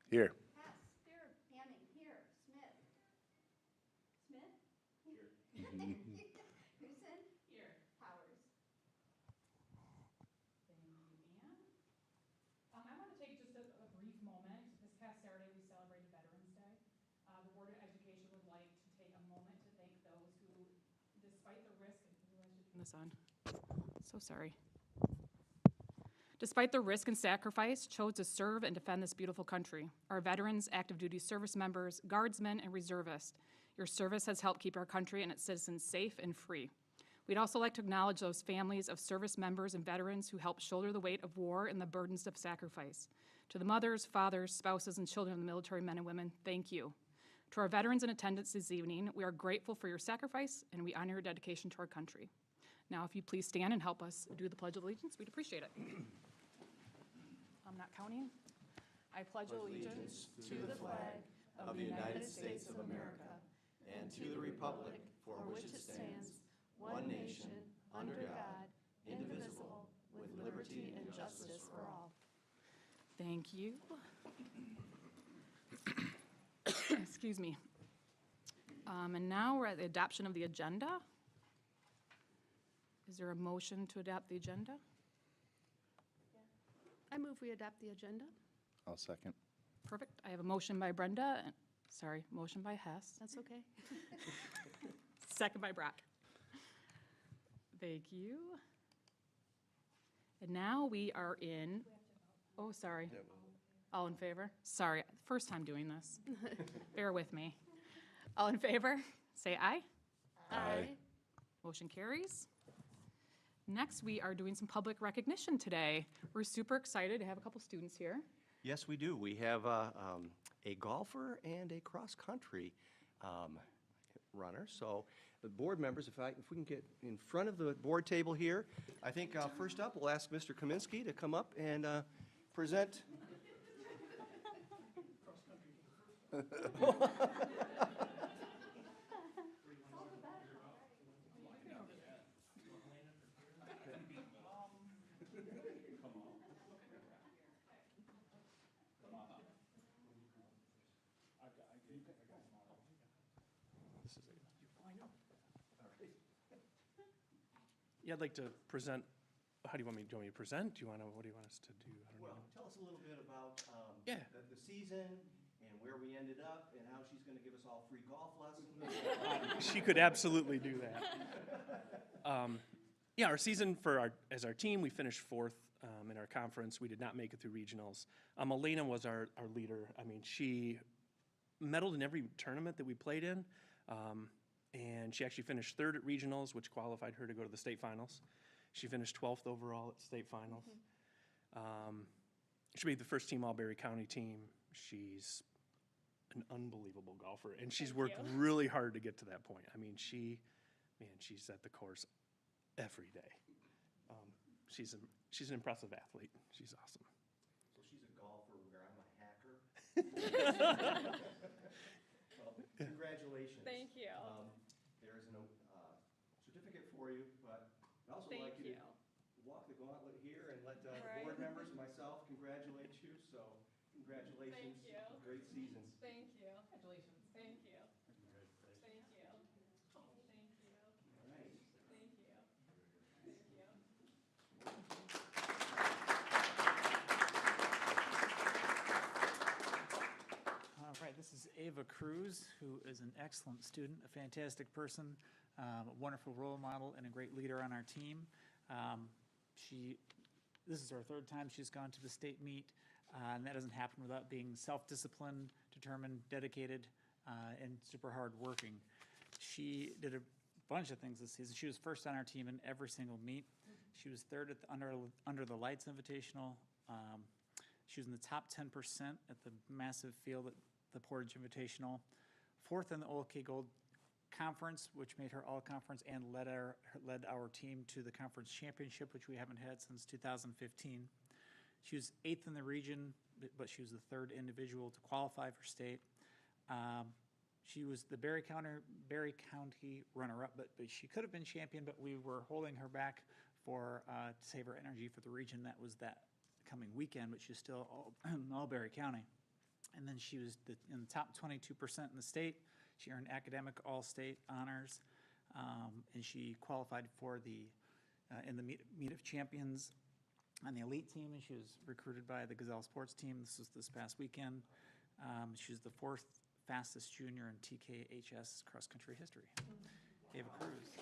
Here. Hess, here. Hamming, here. Smith. Smith? Here. Houston? Here. Powers. Thank you, Anne. I want to take just a brief moment. This past Saturday, we celebrated Veterans Day. The Board of Education would like to take a moment to thank those who, despite the risk, and I should turn this on. So sorry. Despite the risk and sacrifice, chose to serve and defend this beautiful country. Our veterans, active duty service members, guardsmen, and reservists, your service has helped keep our country and its citizens safe and free. We'd also like to acknowledge those families of service members and veterans who help shoulder the weight of war and the burdens of sacrifice. To the mothers, fathers, spouses, and children of the military men and women, thank you. To our veterans in attendance this evening, we are grateful for your sacrifice and we honor your dedication to our country. Now, if you please stand and help us do the Pledge of Allegiance, we'd appreciate it. I'm not counting. I pledge allegiance to the flag of the United States of America and to the republic for which it stands, one nation, under God, indivisible, with liberty and justice for all. Thank you. Excuse me. And now we're at the adoption of the agenda. Is there a motion to adopt the agenda? I move we adopt the agenda. I'll second. Perfect. I have a motion by Brenda, motion by Hess, That's okay. second by Brock. Thank you. And now we are in, oh, sorry. All in favor? Sorry, first time doing this. Bear with me. All in favor? Say aye. Aye. Motion carries. Next, we are doing some public recognition today. We're super excited to have a couple students here. Yes, we do. We have a golfer and a cross-country runner. So the board members, if we can get in front of the board table here, I think first up, we'll ask Mr. Kaminsky to come up and present. Yeah, I'd like to present. How do you want me to present? What do you want us to do? Well, tell us a little bit about Yeah. the season and where we ended up and how she's going to give us all free golf lessons. She could absolutely do that. Yeah, our season as our team, we finished fourth in our conference. We did not make it through regionals. Elena was our leader. I mean, she medaled in every tournament that we played in. And she actually finished third at regionals, which qualified her to go to the state finals. She finished 12th overall at state finals. She made the first team All-Berry County team. She's an unbelievable golfer, and she's worked really hard to get to that point. I mean, she's at the course every day. She's an impressive athlete. She's awesome. So she's a golfer where I'm a hacker. Well, congratulations. Thank you. There is a certificate for you, but I'd also like you to walk the gauntlet here and let the board members and myself congratulate you. So congratulations. Thank you. Great season. Thank you. Congratulations. Thank you. Thank you. Oh, thank you. All right. Thank you. Thank you. All right, this is Ava Cruz, who is an excellent student, a fantastic person, a wonderful role model, and a great leader on our team. This is her third time she's gone to the state meet, and that doesn't happen without being self-disciplined, determined, dedicated, and super hard-working. She did a bunch of things this season. She was first on our team in every single meet. She was third at the Under the Lights Invitational. She was in the top 10% at the massive field at the Portage Invitational. Fourth in the OLK Gold Conference, which made her all-conference and led our team to the conference championship, which we haven't had since 2015. She was eighth in the region, but she was the third individual to qualify for state. She was the Berry County runner-up, but she could have been champion, but we were holding her back to save her energy for the region that was that coming weekend, but she's still all Berry County. And then she was in the top 22% in the state. She earned academic all-state honors, and she qualified for the in the meet of champions on the elite team, and she was recruited by the Gazelle sports team. This was this past weekend. She was the 4th fastest junior in TKHS cross-country history. Ava Cruz.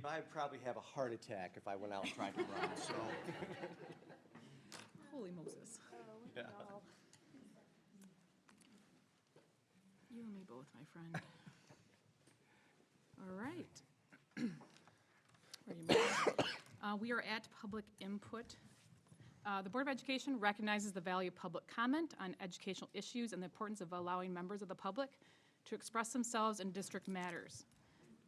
I'd probably have a heart attack if I went out and tried to run, so. Holy Moses. Yeah. You and me both, my friend. All right. Ready to move? We are at public input. The Board of Education recognizes the value of public comment on educational issues and the importance of allowing members of the public to express themselves in district matters.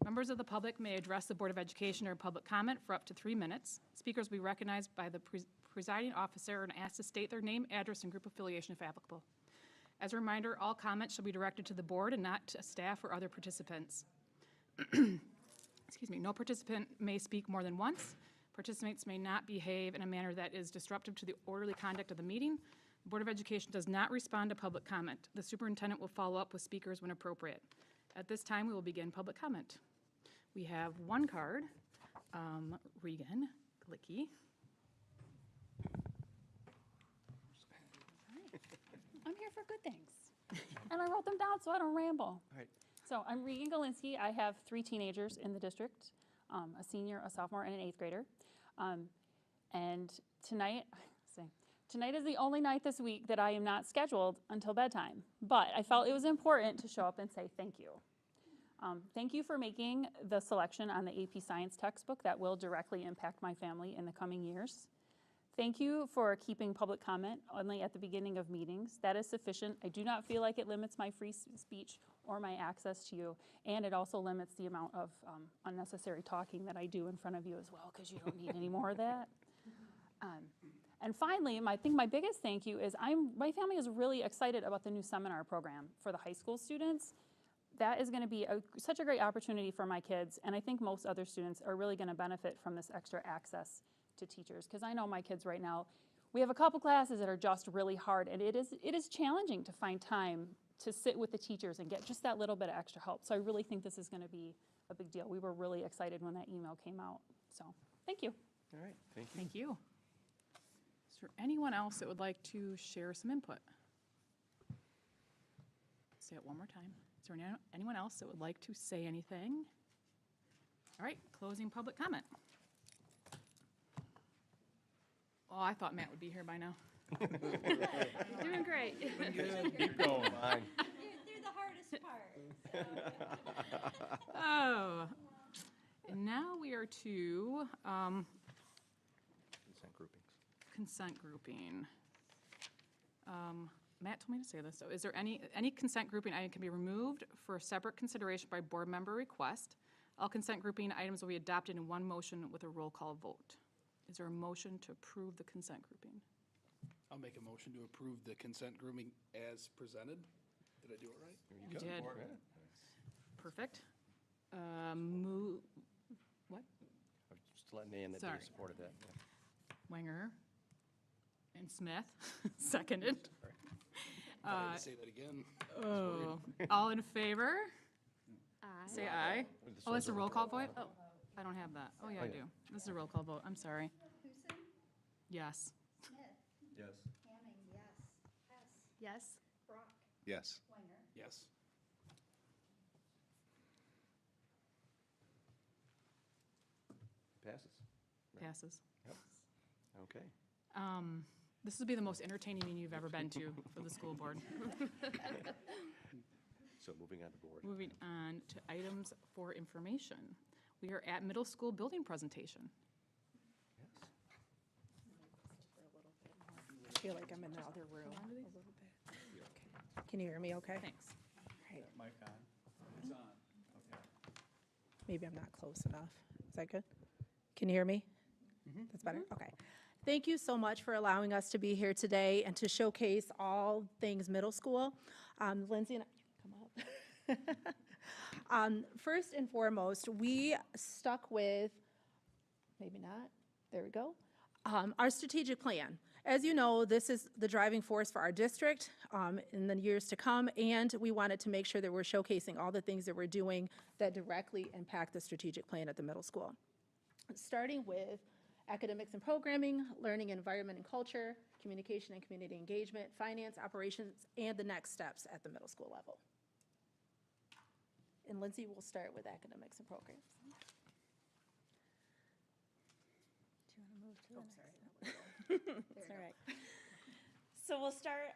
Members of the public may address the Board of Education or public comment for up to 3 minutes. Speakers will be recognized by the presiding officer and asked to state their name, address, and group affiliation if applicable. As a reminder, all comments shall be directed to the board and not to staff or other participants. Excuse me, no participant may speak more than once. Participants may not behave in a manner that is disruptive to the orderly conduct of the meeting. The Board of Education does not respond to public comment. The superintendent will follow up with speakers when appropriate. At this time, we will begin public comment. We have one card, Regan Glicky. I'm here for good things. And I wrote them down so I don't ramble. All right. So I'm Regan Galinsky. I have 3 teenagers in the district, a senior, a sophomore, and an 8th grader. And tonight is the only night this week that I am not scheduled until bedtime. But I felt it was important to show up and say thank you. Thank you for making the selection on the AP Science textbook that will directly impact my family in the coming years. Thank you for keeping public comment only at the beginning of meetings. That is sufficient. I do not feel like it limits my free speech or my access to you, and it also limits the amount of unnecessary talking that I do in front of you as well, because you don't need any more of that. And finally, I think my biggest thank you is my family is really excited about the new seminar program for the high school students. That is going to be such a great opportunity for my kids, and I think most other students are really going to benefit from this extra access to teachers, because I know my kids right now, we have a couple classes that are just really hard, and it is challenging to find time to sit with the teachers and get just that little bit of extra help. So I really think this is going to be a big deal. We were really excited when that email came out. So thank you. All right, thank you. Thank you. Is there anyone else that would like to share some input? Say it one more time. Is there anyone else that would like to say anything? All right, closing public comment. Oh, I thought Matt would be here by now. You're doing great. Keep going. Fine. You're the hardest part. Oh, and now we are to Consent groupings. consent grouping. Matt told me to say this, so is there any consent grouping item can be removed for separate consideration by board member request? All consent grouping items will be adopted in one motion with a roll call vote. Is there a motion to approve the consent grouping? I'll make a motion to approve the consent grouping as presented. Did I do it right? You did. Perfect. What? I was just letting in that Sorry. they supported that. Yeah. Wenger and Smith, seconded. I had to say that again. Oh, all in favor? Aye. Say aye. This Oh, was it's a a roll call vote? Oh. I don't have that. Oh, yeah, Oh, I yeah. do. This is a roll call vote. I'm sorry. Huson? Yes. Smith? Yes. Hamming, yes. Hess? Yes. Brock? Yes. Wenger? Yes. Passes. Passes. Okay. This will be the most entertaining meeting you've ever been to for the school board. So moving on to board. Moving on to items for information. We are at middle school building presentation. Yes. I feel like I'm in the other room a little bit. Okay. Can you hear me okay? Thanks. Right. Mic on. It's on. Okay. Maybe I'm not close enough. Is that good? Can you hear me? That's better? Okay. Thank you so much for allowing us to be here today and to showcase all things middle school. Lindsay and I, come up. First and foremost, we stuck with, maybe not, there we go, our strategic plan. As you know, this is the driving force for our district in the years to come, and we wanted to make sure that we're showcasing all the things that we're doing that directly impact the strategic plan at the middle school. Starting with academics and programming, learning environment and culture, communication and community engagement, finance, operations, and the next steps at the middle school level. And Lindsay will start with academics and programs. Do you want to move to the next? That's all right. So we'll start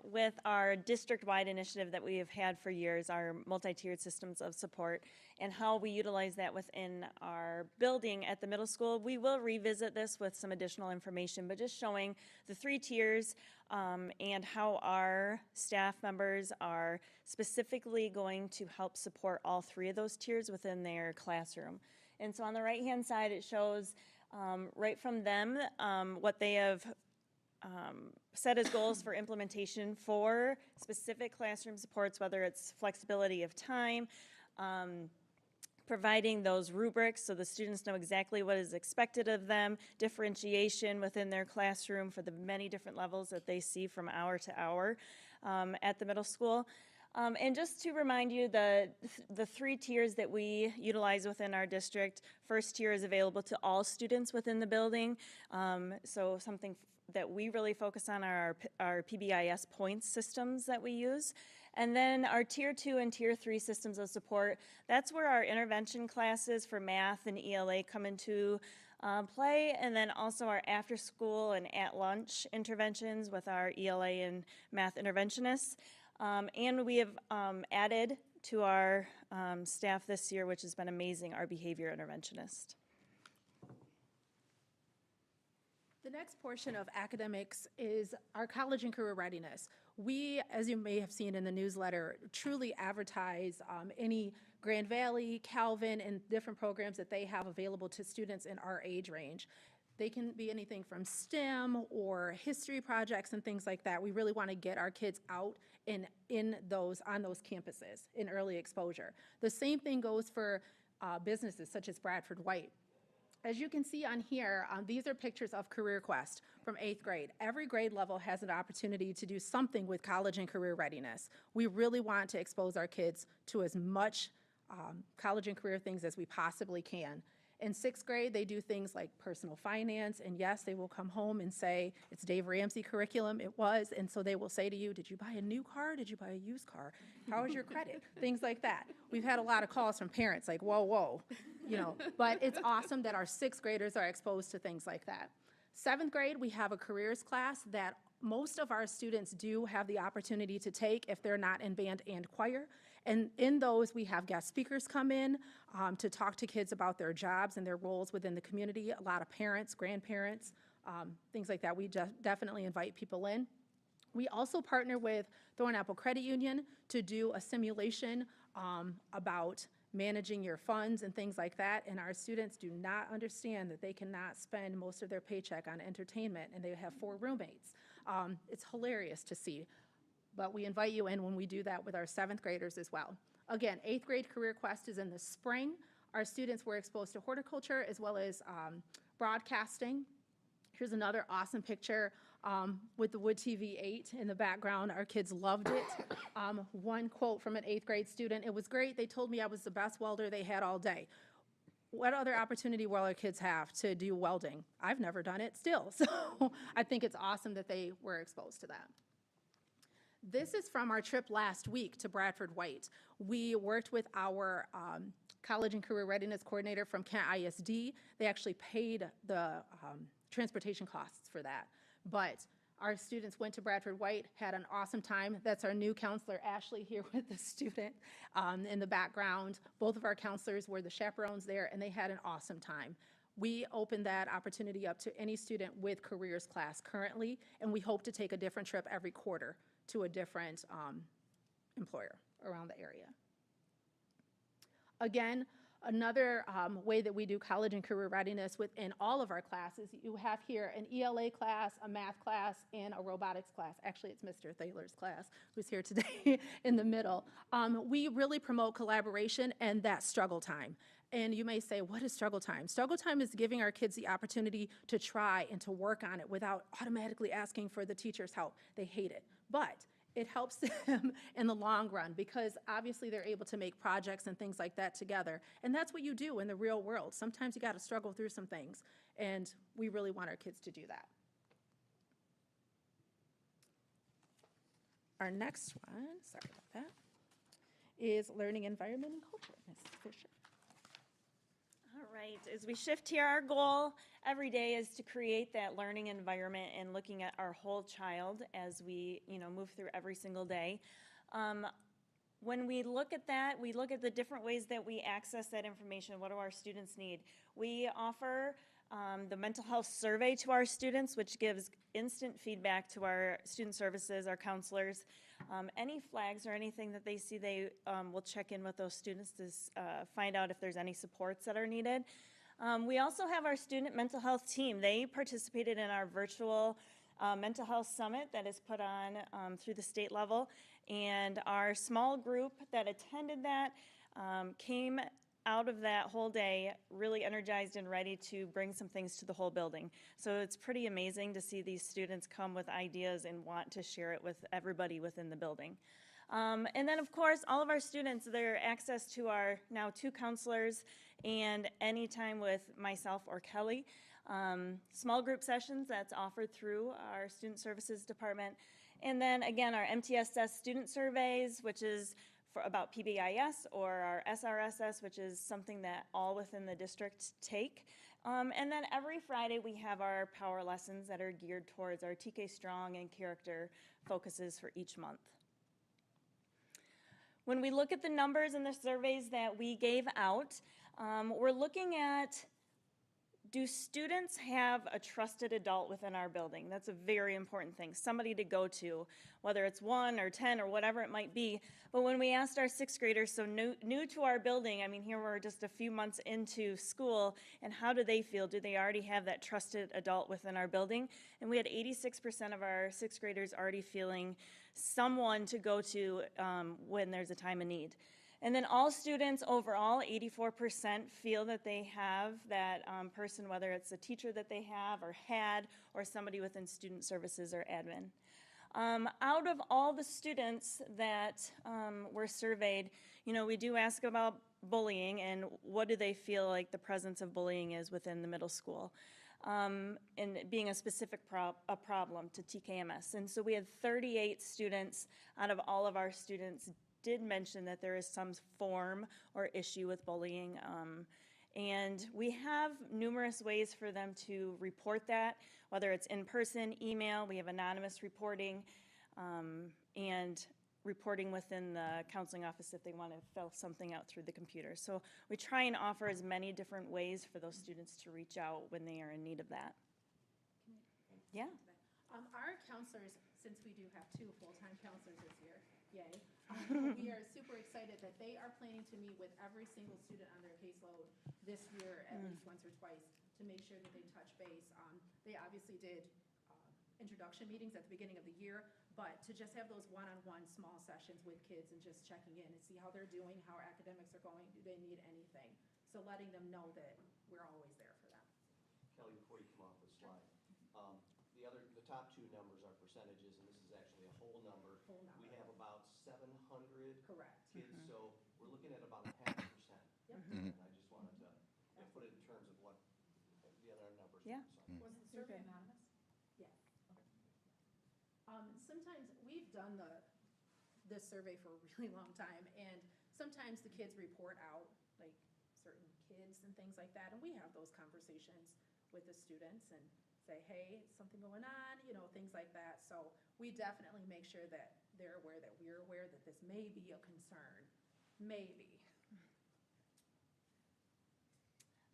with our district-wide initiative that we have had for years, our multi-tiered systems of support, and how we utilize that within our building at the middle school. We will revisit this with some additional information, but just showing the 3 tiers and how our staff members are specifically going to help support all 3 of those tiers within their classroom. And so on the right-hand side, it shows right from them what they have set as goals for implementation for specific classroom supports, whether it's flexibility of time, providing those rubrics so the students know exactly what is expected of them, differentiation within their classroom for the many different levels that they see from hour to hour at the middle school. And just to remind you, the 3 tiers that we utilize within our district, first tier is available to all students within the building. So something that we really focus on are our PBIS points systems that we use. And then our tier 2 and tier 3 systems of support, that's where our intervention classes for math and ELA come into play, and then also our after school and at lunch interventions with our ELA and math interventionists. And we have added to our staff this year, which has been amazing, our behavior interventionist. The next portion of academics is our college and career readiness. We, as you may have seen in the newsletter, truly advertise any Grand Valley, Calvin, and different programs that they have available to students in our age range. They can be anything from STEM or history projects and things like that. We really want to get our kids out on those campuses in early exposure. The same thing goes for businesses such as Bradford White. As you can see on here, these are pictures of Career Quest from 8th grade. Every grade level has an opportunity to do something with college and career readiness. We really want to expose our kids to as much college and career things as we possibly can. In 6th grade, they do things like personal finance, and yes, they will come home and say, it's Dave Ramsey curriculum, it was, and so they will say to you, did you buy a new car, did you buy a used car, how is your credit, things like that. We've had a lot of calls from parents like, whoa, whoa, but it's awesome that our 6th graders are exposed to things like that. 7th grade, we have a careers class that most of our students do have the opportunity to take if they're not in band and choir. And in those, we have guest speakers come in to talk to kids about their jobs and their roles within the community. A lot of parents, grandparents, things like that. We definitely invite people in. We also partner with Thornapple Credit Union to do a simulation about managing your funds and things like that. And our students do not understand that they cannot spend most of their paycheck on entertainment, and they have 4 roommates. It's hilarious to see. But we invite you in when we do that with our 7th graders as well. Again, 8th grade Career Quest is in the spring. Our students were exposed to horticulture as well as broadcasting. Here's another awesome picture with the Wood TV 8 in the background. Our kids loved it. One quote from an 8th grade student, "It was great. They told me I was the best welder they had all day." What other opportunity will our kids have to do welding? I've never done it still. So I think it's awesome that they were exposed to that. This is from our trip last week to Bradford White. We worked with our college and career readiness coordinator from Kent ISD. They actually paid the transportation costs for that. But our students went to Bradford White, had an awesome time. That's our new counselor, Ashley, here with the student in the background. Both of our counselors were the chaperones there, and they had an awesome time. We opened that opportunity up to any student with careers class currently, and we hope to take a different trip every quarter to a different employer around the area. Again, Another way that we do college and career readiness within all of our classes, you have here an ELA class, a math class, and a robotics class. Actually, it's Mr. Thaler's class, who's here today in the middle. We really promote collaboration and that struggle time. And you may say, what is struggle time? Struggle time is giving our kids the opportunity to try and to work on it without automatically asking for the teacher's help. They hate it. But it helps them in the long run because obviously they're able to make projects and things like that together. And that's what you do in the real world. Sometimes you got to struggle through some things, and we really want our kids to do that. Our next one, sorry about that, is learning environment and culture. Ms. Fisher. All right, as we shift here, our goal every day is to create that learning environment and looking at our whole child as we, move through every single day. When we look at that, we look at the different ways that we access that information. What do our students need? We offer the mental health survey to our students, which gives instant feedback to our student services, our counselors. Any flags or anything that they see, they will check in with those students to find out if there's any supports that are needed. We also have our student mental health team. They participated in our virtual mental health summit that is put on through the state level. And our small group that attended that came out of that whole day really energized and ready to bring some things to the whole building. So it's pretty amazing to see these students come with ideas and want to share it with everybody within the building. And then, of course, all of our students, their access to our now 2 counselors and anytime with myself or Kelly. Small group sessions that's offered through our student services department. And then, again, our MTSS student surveys, which is for about PBIS, or our SRSS, which is something that all within the district take. And then every Friday we have our power lessons that are geared towards our TK Strong and character focuses for each month. When we look at the numbers and the surveys that we gave out, we're looking at, do students have a trusted adult within our building? That's a very important thing, somebody to go to, whether it's 1 or 10 or whatever it might be. But when we asked our 6th graders, so new to our building, I mean, here we're just a few months into school, and how do they feel? Do they already have that trusted adult within our building? And we had 86% of our 6th graders already feeling someone to go to when there's a time of need. And then all students overall, 84% feel that they have that person, whether it's a teacher that they have or had, or somebody within student services or admin. Out of all the students that were surveyed, we do ask about bullying and what do they feel like the presence of bullying is within the middle school. And being a specific problem to TKMS. And so we had 38 students out of all of our students did mention that there is some form or issue with bullying. And we have numerous ways for them to report that, whether it's in person, email, we have anonymous reporting, and reporting within the counseling office if they want to fill something out through the computer. So we try and offer as many different ways for those students to reach out when they are in need of that. Yeah. Our counselors, since we do have 2 full-time counselors this year, yay, we are super excited that they are planning to meet with every single student on their caseload this year at least once or twice to make sure that they touch base. They obviously did introduction meetings at the beginning of the year, but to just have those one-on-one small sessions with kids and just checking in and see how they're doing, how academics are going, do they need anything. So letting them know that we're always there for them. Kelly, before you come off the slide, the top 2 numbers are percentages, and this is actually a whole number. We have about 700 Correct. kids, so we're looking at about 0.5%. Yep. And I just wanted to put it in terms of what the other numbers Yeah. were. Was the survey anonymous? Yes. Sometimes we've done this survey for a really long time, and sometimes the kids report out, like certain kids and things like that, and we have those conversations with the students and say, hey, something going on, things like that. So we definitely make sure that they're aware that we're aware that this may be a concern, maybe.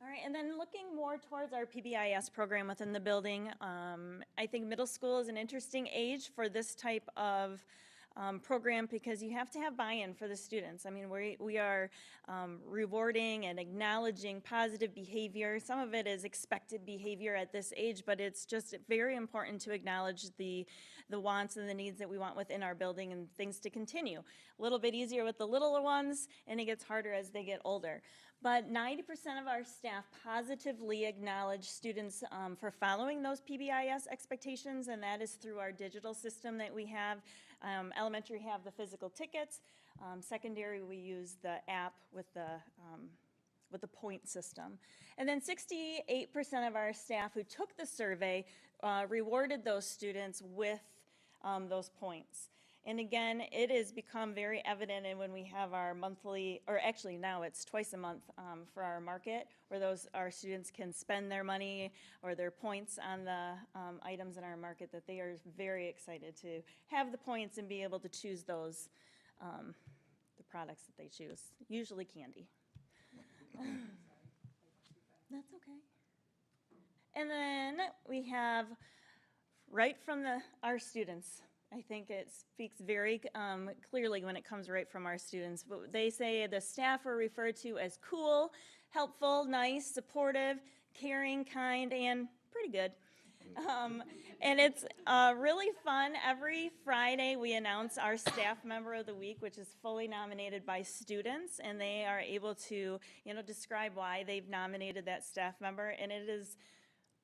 All right, and then looking more towards our PBIS program within the building, I think middle school is an interesting age for this type of program because you have to have buy-in for the students. I mean, we are rewarding and acknowledging positive behavior. Some of it is expected behavior at this age, but it's just very important to acknowledge the wants and the needs that we want within our building and things to continue. A little bit easier with the littler ones, and it gets harder as they get older. But 90% of our staff positively acknowledge students for following those PBIS expectations, and that is through our digital system that we have. Elementary have the physical tickets. Secondary, we use the app with the point system. And then 68% of our staff who took the survey rewarded those students with those points. And again, it has become very evident when we have our monthly, or actually now it's twice a month for our market, where our students can spend their money or their points on the items in our market, that they are very excited to have the points and be able to choose those, the products that they choose, usually candy. That's okay. And then we have, right from our students, I think it speaks very clearly when it comes right from our students. But they say the staff are referred to as cool, helpful, nice, supportive, caring, kind, and pretty good. And it's really fun. Every Friday we announce our Staff Member of the Week, which is fully nominated by students, and they are able to, describe why they've nominated that staff member, and it is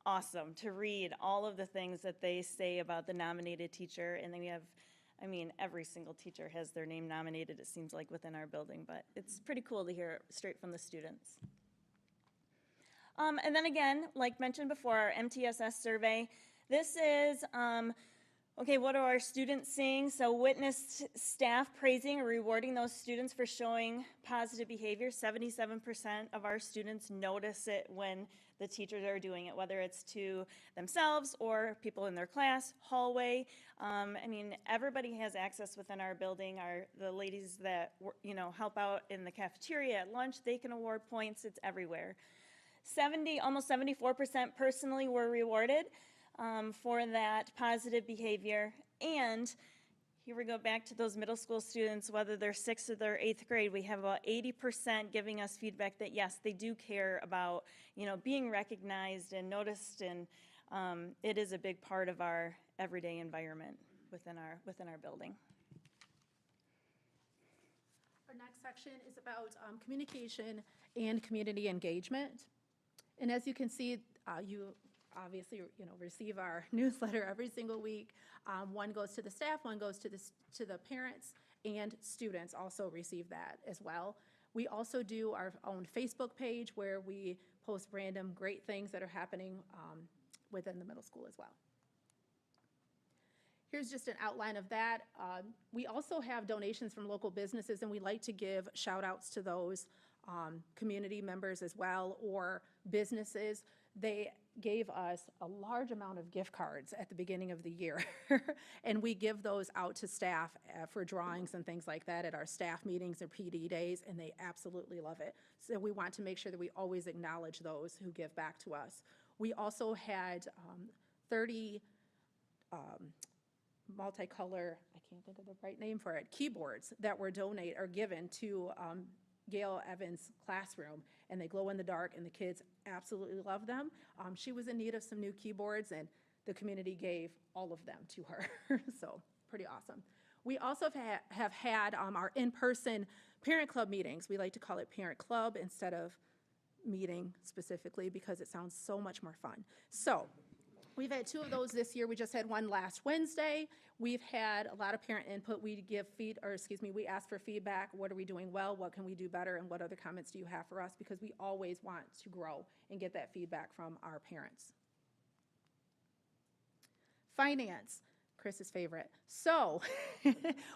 awesome to read all of the things that they say about the nominated teacher. And then we have, every single teacher has their name nominated, it seems like, within our building, but it's pretty cool to hear it straight from the students. And then again, like mentioned before, our MTSS survey. This is, okay, what are our students seeing? So witnessed staff praising or rewarding those students for showing positive behavior. 77% of our students notice it when the teachers are doing it, whether it's to themselves or people in their class, hallway. Everybody has access within our building. The ladies that help out in the cafeteria at lunch, they can award points. It's everywhere. Almost 74% personally were rewarded for that positive behavior. And here we go back to those middle school students, whether they're 6th or they're 8th grade, we have about 80% giving us feedback that yes, they do care about, being recognized and noticed, and it is a big part of our everyday environment within our building. Our next section is about communication and community engagement. And as you can see, you obviously, receive our newsletter every single week. One goes to the staff, one goes to the parents, and students also receive that as well. We also do our own Facebook page where we post random great things that are happening within the middle school as well. Here's just an outline of that. We also have donations from local businesses, and we like to give shout outs to those community members as well, or businesses. They gave us a large amount of gift cards at the beginning of the year, and we give those out to staff for drawings and things like that at our staff meetings or PD days, and they absolutely love it. So we want to make sure that we always acknowledge those who give back to us. We also had 30 multicolor, I can't think of the right name for it, keyboards that were donated or given to Gail Evans' classroom, and they glow in the dark, and the kids absolutely love them. She was in need of some new keyboards, and the community gave all of them to her, so pretty awesome. We also have had our in-person parent club meetings. We like to call it parent club instead of meeting specifically because it sounds so much more fun. So we've had 2 of those this year. We just had one last Wednesday. We've had a lot of parent input. We ask for feedback. What are we doing well? What can we do better? And what other comments do you have for us? Because we always want to grow and get that feedback from our parents. Finance, Chris's favorite. So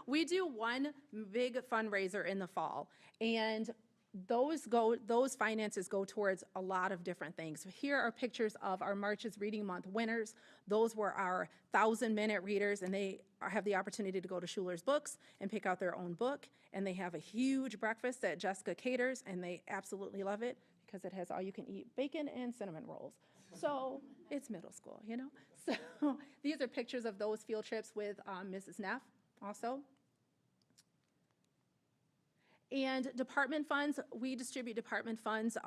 we do one big fundraiser in the fall, and those finances go towards a lot of different things. So here are pictures of our March's Reading Month winners. Those were our 1,000-minute readers, and they have the opportunity to go to Schuler's Books and pick out their own book. And they have a huge breakfast that Jessica caters, and they absolutely love it because it has all-you-can-eat bacon and cinnamon rolls. So it's middle school, So these are pictures of those field trips with Mrs. Neff also. And department funds, we distribute department funds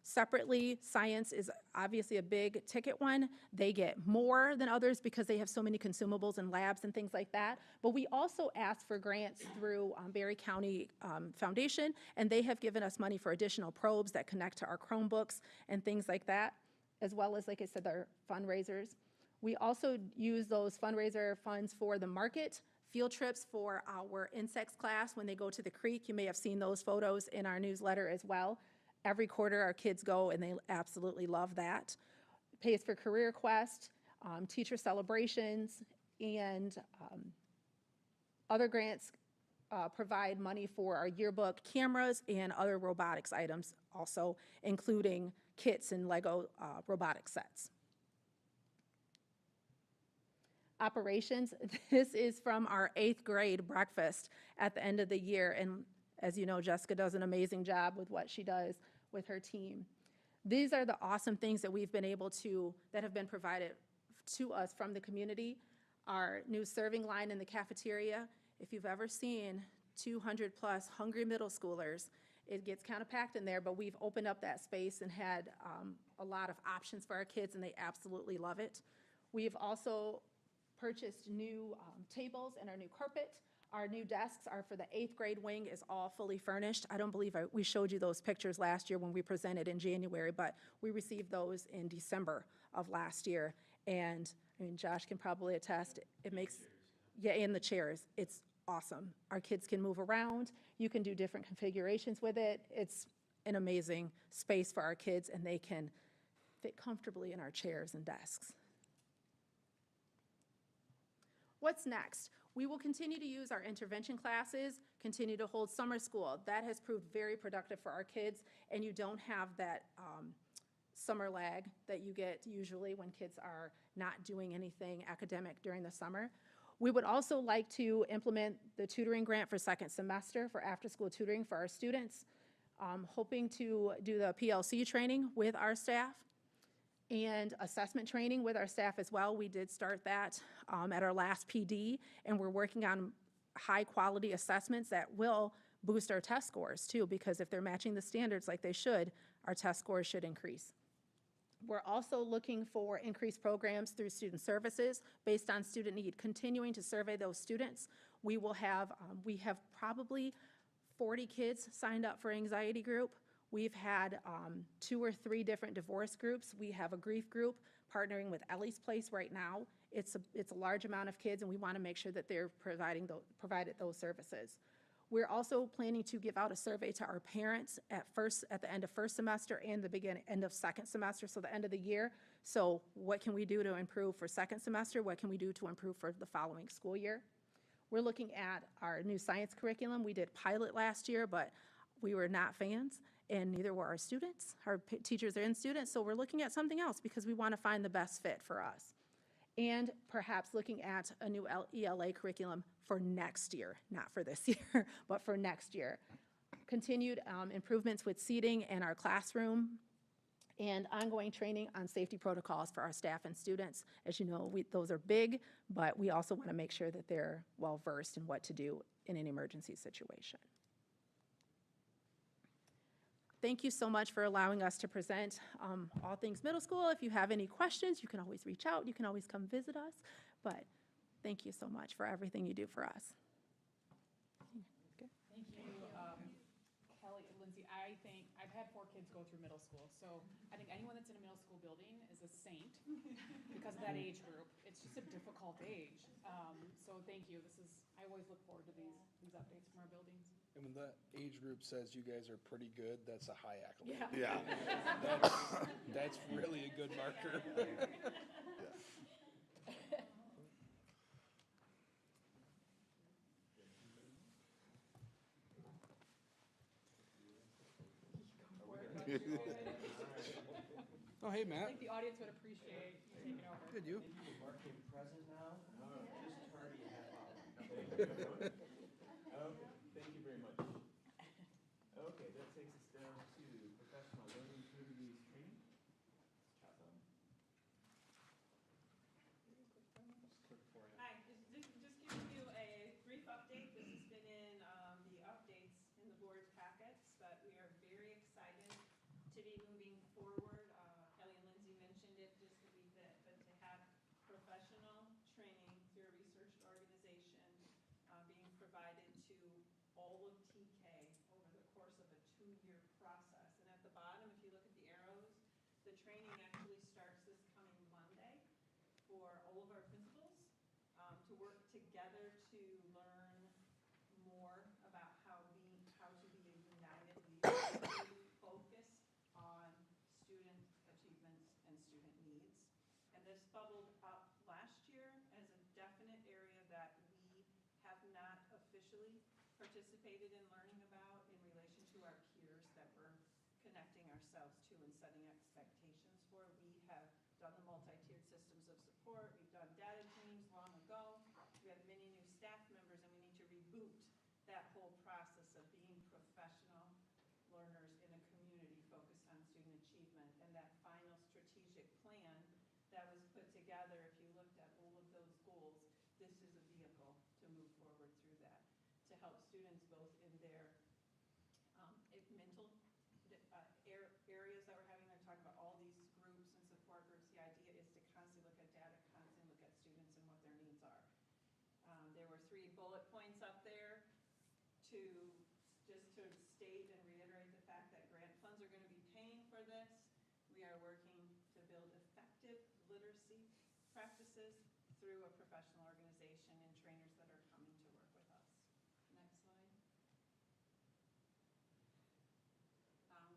separately. Science is obviously a big ticket one. They get more than others because they have so many consumables and labs and things like that. But we also ask for grants through Berry County Foundation, and they have given us money for additional probes that connect to our Chromebooks and things like that, as well as, like I said, our fundraisers. We also use those fundraiser funds for the market, field trips for our insects class when they go to the creek. You may have seen those photos in our newsletter as well. Every quarter, our kids go, and they absolutely love that. Pays for Career Quest, teacher celebrations, and other grants provide money for our yearbook cameras and other robotics items, also including kits and Lego robotic sets. Operations, this is from our 8th grade breakfast at the end of the year. And as you know, Jessica does an amazing job with what she does with her team. These are the awesome things that we've been able to, that have been provided to us from the community. Our new serving line in the cafeteria, if you've ever seen 200 plus hungry middle schoolers, it gets kind of packed in there, but we've opened up that space and had a lot of options for our kids, and they absolutely love it. We've also purchased new tables and our new carpet. Our new desks are for the 8th grade wing, is all fully furnished. I don't believe we showed you those pictures last year when we presented in January, but we received those in December of last year. And I mean, Josh can probably attest, it makes, yeah, and the chairs, it's awesome. Our kids can move around. You can do different configurations with it. It's an amazing space for our kids, and they can fit comfortably in our chairs and desks. What's next? We will continue to use our intervention classes, continue to hold summer school. That has proved very productive for our kids, and you don't have that summer lag that you get usually when kids are not doing anything academic during the summer. We would also like to implement the tutoring grant for second semester for after-school tutoring for our students, hoping to do the PLC training with our staff and assessment training with our staff as well. We did start that at our last PD, and we're working on high-quality assessments that will boost our test scores too, because if they're matching the standards like they should, our test scores should increase. We're also looking for increased programs through student services based on student need, continuing to survey those students. We have probably 40 kids signed up for anxiety group. We've had 2 or 3 different divorce groups. We have a grief group partnering with Ellie's Place right now. It's a large amount of kids, and we want to make sure that they're provided those services. We're also planning to give out a survey to our parents at the end of first semester and the end of second semester, so the end of the year. So what can we do to improve for second semester? What can we do to improve for the following school year? We're looking at our new science curriculum. We did pilot last year, but we were not fans, and neither were our students. Our teachers and students, so we're looking at something else because we want to find the best fit for us. And perhaps looking at a new ELA curriculum for next year, not for this year, but for next year. Continued improvements with seating in our classroom, and ongoing training on safety protocols for our staff and students. As you know, those are big, but we also want to make sure that they're well-versed in what to do in an emergency situation. Thank you so much for allowing us to present all things middle school. If you have any questions, you can always reach out. You can always come visit us. But thank you so much for everything you do for us. Thank you, Kelly and Lindsay. I've had 4 kids go through middle school, so I think anyone that's in a middle school building is a saint because of that age group. It's just a difficult age. So thank you. I always look forward to these updates from our buildings. And when the age group says you guys are pretty good, that's a high accolade. Yeah. That's really a good marker. Oh, hey, I Matt. think the audience would appreciate you taking over. Good, you? Marking present now? Just turn your head out. Okay, thank you very much. Okay, that takes us down to professional learning communities training. Awesome. Hi, just giving you a brief update. This has been in the updates in the board's to be moving forward. Kelly and Lindsay mentioned it just a wee bit, but to have professional training through a researched organization being provided to all of TK over the course of a 2-year process. And at the bottom, if you look at the arrows, the training actually starts this coming Monday for all of our principals to work together to learn more about how to be a united leader focused on student achievements and student needs. And this bubbled up last year as a definite area that we have not officially participated in learning about in relation to our peers that we're connecting ourselves to and setting expectations for. We have done the multi-tiered systems of support. We've done data teams long ago. We have many new staff members, and we need to reboot that whole process of being professional learners in a community focused on student achievement. And that final strategic plan that was put together, if you looked at all of those goals, this is a vehicle to move forward through that, to help students both in their mental areas that we're having them talk about all these groups and support groups. The idea is to constantly look at data, constantly look at students and what their needs are. There were 3 bullet points up there to state and reiterate the fact that grant funds are going to be paying for this. We are working to build effective literacy practices through a professional organization and trainers that are coming to work with us. Next slide.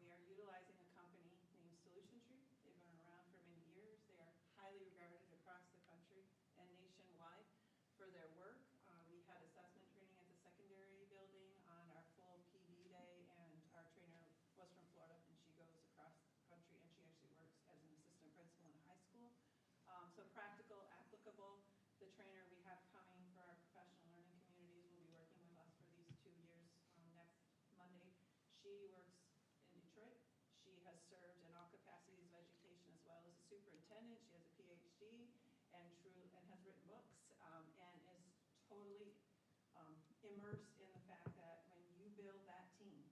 We are utilizing a company named Solution Tree. They've been around for many years. They are highly regarded across the country and nationwide for their work. We had assessment training at the secondary building on our full PD day, and our trainer was from Florida, and she goes across the country, and she actually works as an assistant principal in a high school. So practical, applicable. The trainer we have coming for our professional learning communities will be working with us for these 2 years next Monday. She works in Detroit. She has served in all capacities of education as well as a superintendent. She has a PhD and has written books and is totally immersed in the fact that when you build that team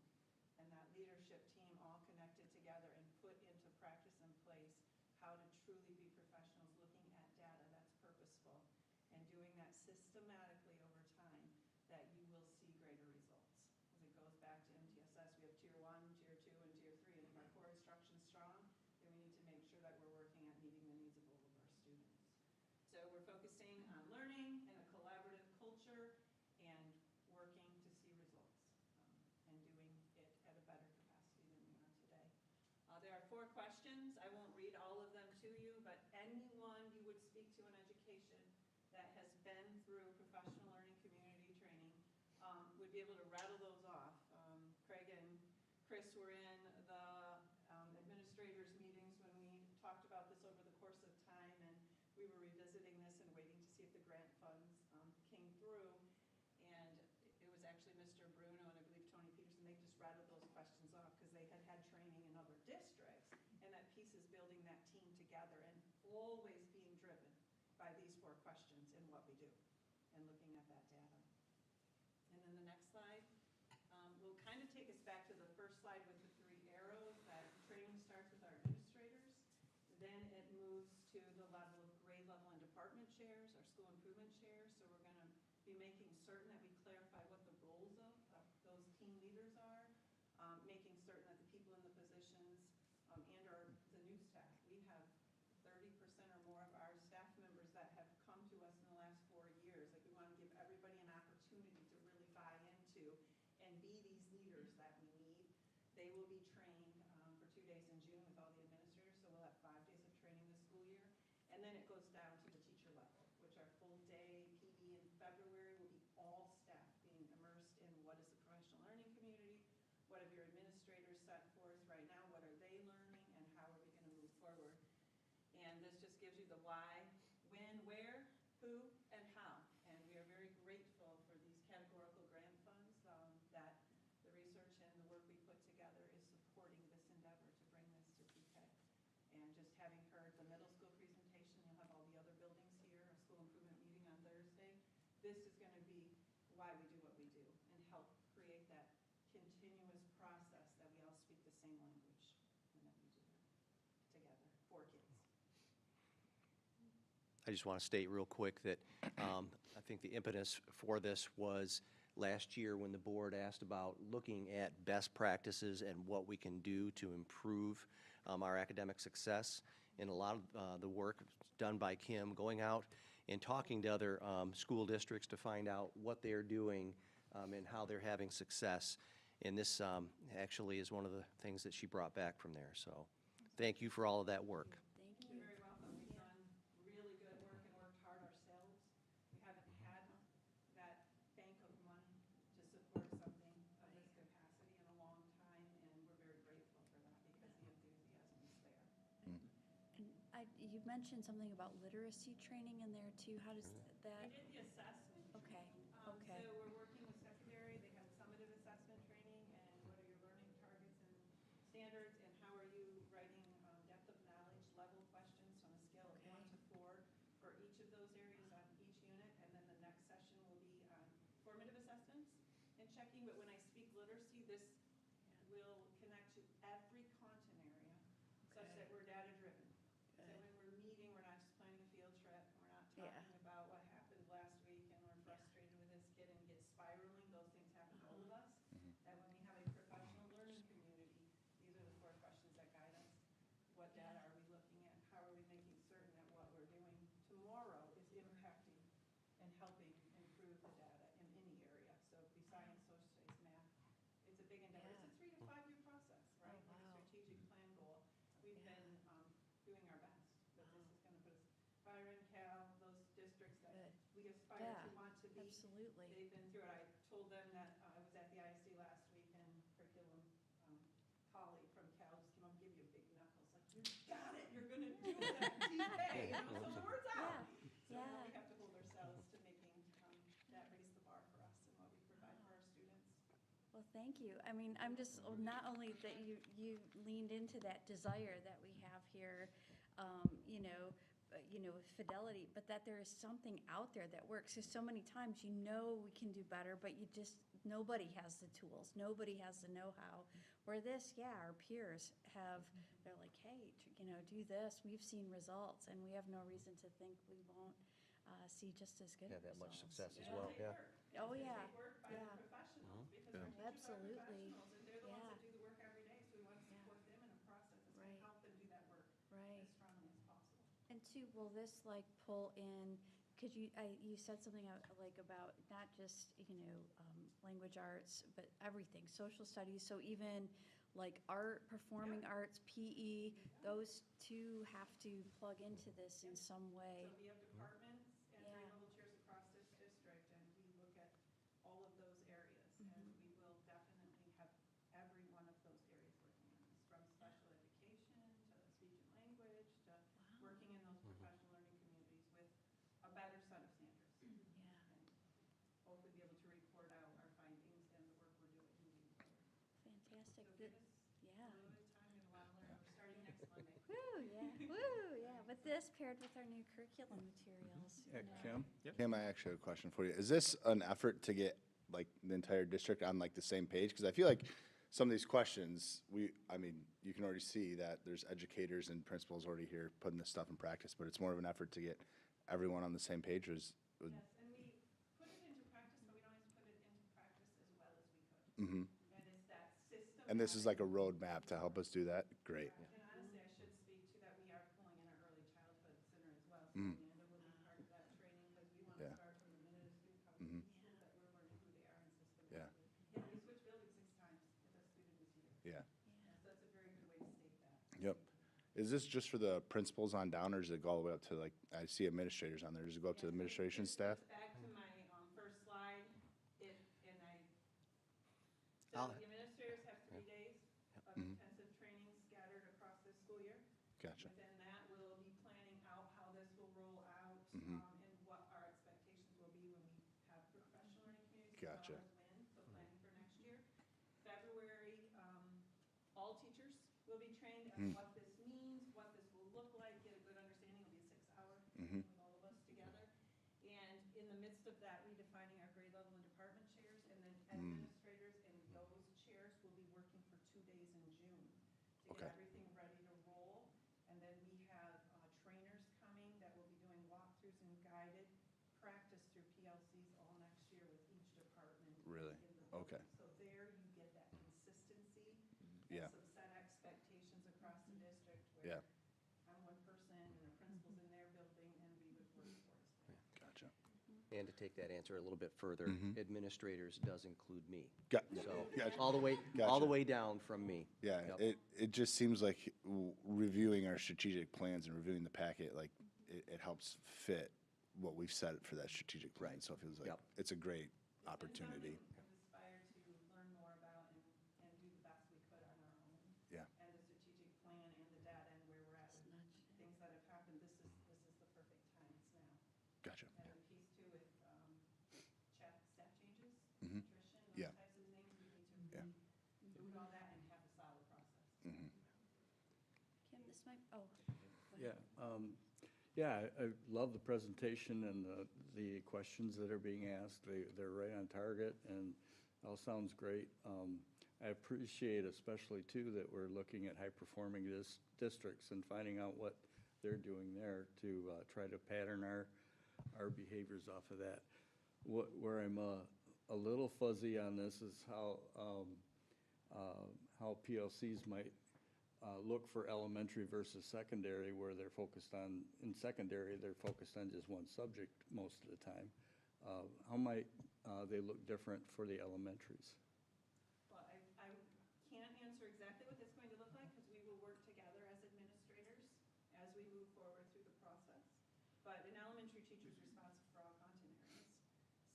and that leadership team all connected together and put into practice and place how to truly be professionals looking at data that's purposeful and doing that systematically over time, that you will see greater results. As it goes back to MTSS, we have Tier 1, Tier 2, and Tier 3, and if our core instruction is strong, then we need to make sure that we're working at meeting the needs of all of our students. So we're focusing on learning and a collaborative culture and working to see results and doing it at a better capacity than we are today. There are 4 questions. I won't read all of them to you, but anyone you would speak to in education that has been through professional learning community training would be able to rattle those off. Craig and Chris were in the administrators meetings when we talked about this over the course of time, and we were revisiting this and waiting to see if the grant funds came through. And it was actually Mr. Bruno and I believe Tony Peterson. They just rattled those questions off because they had had training in other districts. And that piece is building that team together and always being driven by these 4 questions in what we do and looking at that data. And then the next slide will kind of take us back to the first slide with the 3 arrows. That training starts with our administrators. Then it moves to the level of grade level and department chairs, our school improvement chairs. So we're going to be making certain that we clarify what the roles of those team leaders are, making certain that the people in the positions and the new staff. We have 30% or more of our staff members that have come to us in the last 4 years. Like, we want to give everybody an opportunity to really buy into and be these leaders that we need. They will be trained for 2 days in June with all the administrators, so we'll have 5 days of training this school year. And then it goes down to the teacher level, which our full day PD in February will be all staff being immersed in what is the professional learning community, what have your administrators set forth right now, what are they learning, and how are we going to move forward. And this just gives you the why, when, where, who, and how. And we are very grateful for these categorical grant funds that the research and the work we put together is supporting this endeavor to bring this to TK. And just having heard the middle school presentation, you'll have all the other buildings here, a school improvement meeting on Thursday. This is going to be why we do what we do and help create that continuous process that we all speak the same language. And I just want to state real quick that I think the impetus for this was last year when the board asked about looking at best practices and what we can do to improve our academic success. And a lot of the work done by Kim, going out and talking to other school districts to find out what they're doing and how they're having success. And this actually is one of the things that she brought back from there. So thank you for all of that work. You're very welcome. We've done really good work and worked hard ourselves. We haven't had that bank of money to support something of this capacity in a long time, and we're very grateful for that because the enthusiasm is there. And you mentioned something about literacy training in there too. How does that? We did the assessment. Okay, okay. So we're working with secondary. They have summative assessment training, and what are your learning targets and standards, and how are you writing depth of knowledge level questions from a scale of 1 to 4 for each of those areas on each unit, and then the next session will be on formative assessments and checking. But when I speak literacy, this will connect to every content area such that we're data driven. So when we're meeting, we're not just planning a field trip, and we're not talking about what happened last week and we're frustrated with this kid and get spiraling. Those things happen to all of us. That when we have a professional learning community, these are the 4 questions that guide us. What data are we looking at? How are we making certain that what we're doing tomorrow is impacting and helping improve the data in any area? So it could be science, social studies, math. It's a big endeavor. It's a 3 to 5 year process, right? Like a strategic plan goal. We've been doing our best, but this is going to put us, Byron, Cal, those districts that we aspire to want to be. Absolutely. They've been through it. I told them that I was at the ISD last week, and curriculum colleague from Cal just came up and gave you a big knuckles, like, you got it, you're going to do that, TK, so the word's out. So now we have to hold ourselves to making that raise the bar for us and what we provide for our students. Well, thank you. I mean, I'm just, not only that you leaned into that desire that we have here, with fidelity, but that there is something out there that works. Because so many times we can do better, but nobody has the tools, nobody has the know-how. Where this, our peers they're like, hey, do this. We've seen results, and we have no reason to think we won't see just as good Have that much results. success as well, yeah. Oh, yeah. Take work by the professionals, because our teachers are Absolutely. professionals, and they're the ones that do the work every day, so we want to support them in a process that's going to help them do that work Right. as strongly as possible. And two, will this pull in, because you said something about not just, language arts, but everything, social studies, so even art, performing arts, PE, those two have to plug into this in some way. So we have departments and grade-level chairs across this district, and we look at all of those areas. And we will definitely have every one of those areas working on this, from special education to speech and language to working in those professional learning communities with a better set of standards. And hopefully be able to report out our findings and the work we're doing moving forward. Fantastic. So give us a little bit of time and a lot of learning. We're starting next Monday. Woo, yeah. But this paired with our new curriculum materials. Kim? Kim, I actually have a question for you. Is this an effort to get the entire district on the same page? Because I feel like some of these questions, you can already see that there's educators and principals already here putting this stuff in practice, but it's more of an effort to get everyone on the same page. Yes, and we put it into practice, but we don't always put it into practice as well as we could. And it's that system. And this is like a roadmap to help us do that? Great. And honestly, I should speak to that. We are pulling in our early childhood center as well. So Amanda will be part of that training, because we want to start from the minute a student comes to school, that we're learning who they are in system. Yeah. Yeah, we switch buildings 6 times if a student is here. Yeah. So that's a very good way to state that. Yep. Is this just for the principals on down, or does it go all the way up to I see administrators on there. Does it go up to the administration staff? Back to my first slide, I'll- the administrators have 3 days of intensive training scattered across this school year. Gotcha. Within that, we'll be planning out how this will roll out, and what our expectations will be when we have professional learning communities. Gotcha. As well as WIN, so planning for next year. February, all teachers will be trained on what this means, what this will look like, get a good understanding. It'll be a 6-hour with all of us together. And in the midst of that, redefining our grade level and department chairs, and then administrators and those chairs will be working for 2 days in June to get everything ready to roll. And then we have trainers coming that will be doing walkthroughs Yeah. Some set expectations across the district Yeah. where I'm one person and a principal's in their building and we would work towards that. Gotcha. And to take that answer a little bit further, administrators does include me. Got, So, Gotcha. all the Gotcha. way down from me. Yeah, Yep. it just seems like reviewing our strategic plans and reviewing the packet, like, it helps fit what we've set for that strategic plan. Right. So it feels like Yep. it's a great It's been opportunity. something we've aspired to learn more about and do the best we could on our own. Yeah. And the strategic plan and the data and where we're at with things that have happened, this is the perfect time, it's now. Gotcha. And the piece too with staff changes, Mhm. nutrition, Yeah. those types of things, we need to Yeah. really do all that and have a solid process. Kim, this might, oh. Yeah, I love the presentation and the questions that are being asked. They're right on target and all sounds great. I appreciate especially too that we're looking at high-performing districts and finding out what they're doing there to try to pattern our behaviors off of that. Where I'm a little fuzzy on this is how PLCs might look for elementary versus secondary, where they're focused on, in secondary, they're focused on just one subject most of the time. How might they look different for the elementaries? Well, I can't answer exactly what that's going to look like because we will work together as administrators as we move forward through the process. But an elementary teacher is responsible for all content areas.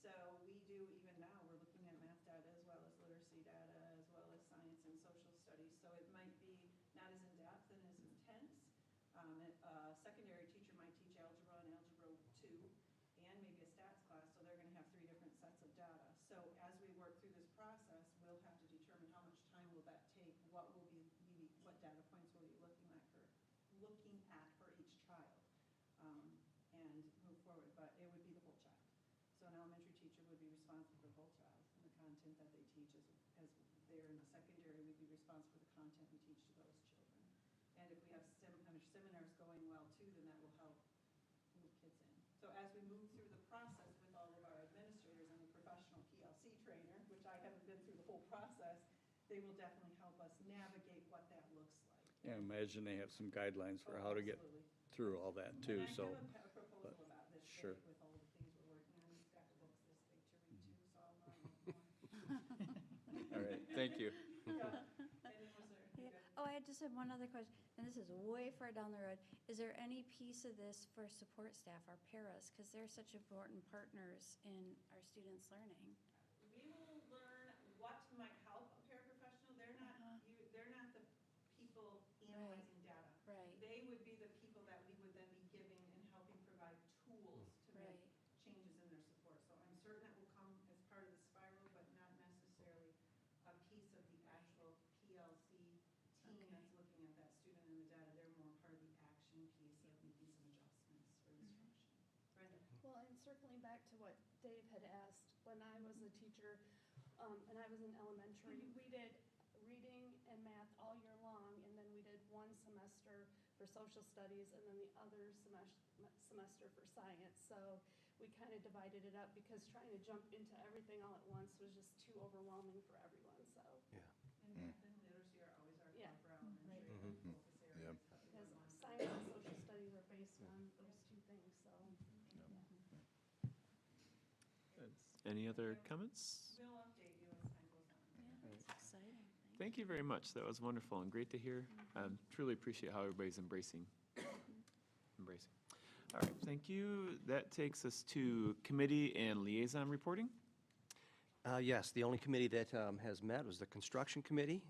So we do, even now, we're looking at math data as well as literacy data, as well as science and social studies. So it might be not as in-depth and as intense. A secondary teacher might teach algebra and algebra 2 and maybe a stats class, so they're going to have 3 different sets of data. So as we work through this process, we'll have to determine how much time will that take, what data points will be looking at for each child, and move forward. But it would be the whole child. So an elementary teacher would be responsible for the whole child and the content that they teach as they're in the secondary, we'd be responsible for the content we teach to those children. And if we have seminars going well too, then that will help move kids in. So as we move through the process with all of our administrators and the professional PLC trainer, which I haven't been through the whole process, they will definitely help us navigate what that looks like. Yeah, I imagine they have some guidelines for how to get Absolutely. through all that too, And so. I have a proposal about this sure. with all the things we're working on. He's got the books this big to read too, so I'll learn more. All right, thank you. And then was there? you Yeah. got- Oh, I just have one other question, and this is way far down the road. Is there any piece of this for support staff, our paras, because they're such important partners in our students' learning? We will learn what might help a paraprofessional. They're not the people analyzing data. Right. They would be the people that we would then be giving and helping provide tools to make Right. changes in their support. So I'm certain that will come as part of the spiral, but not necessarily a piece of the actual PLC team Okay. that's looking at that student and the data. They're more part of the action piece of making some adjustments for instruction. Brenda? Well, and circling back to what Dave had asked, when I was a teacher, and I was in elementary, we did reading and math all year long, and then we did one semester for social studies, and then the other semester for science. So we kind of divided it up because trying to jump into everything all at once was just too overwhelming for everyone, so. And math and literacy are always our Yeah. core elementary focus areas. But we Because want- science and social studies are based on those two things, so. Any other comments? We'll update you as time goes on. Yeah, that's exciting. Thank you very much. That was wonderful and great to hear. Truly appreciate how everybody's embracing. All right, thank you. That takes us to committee and liaison reporting. Yes, the only committee that has met was the construction committee.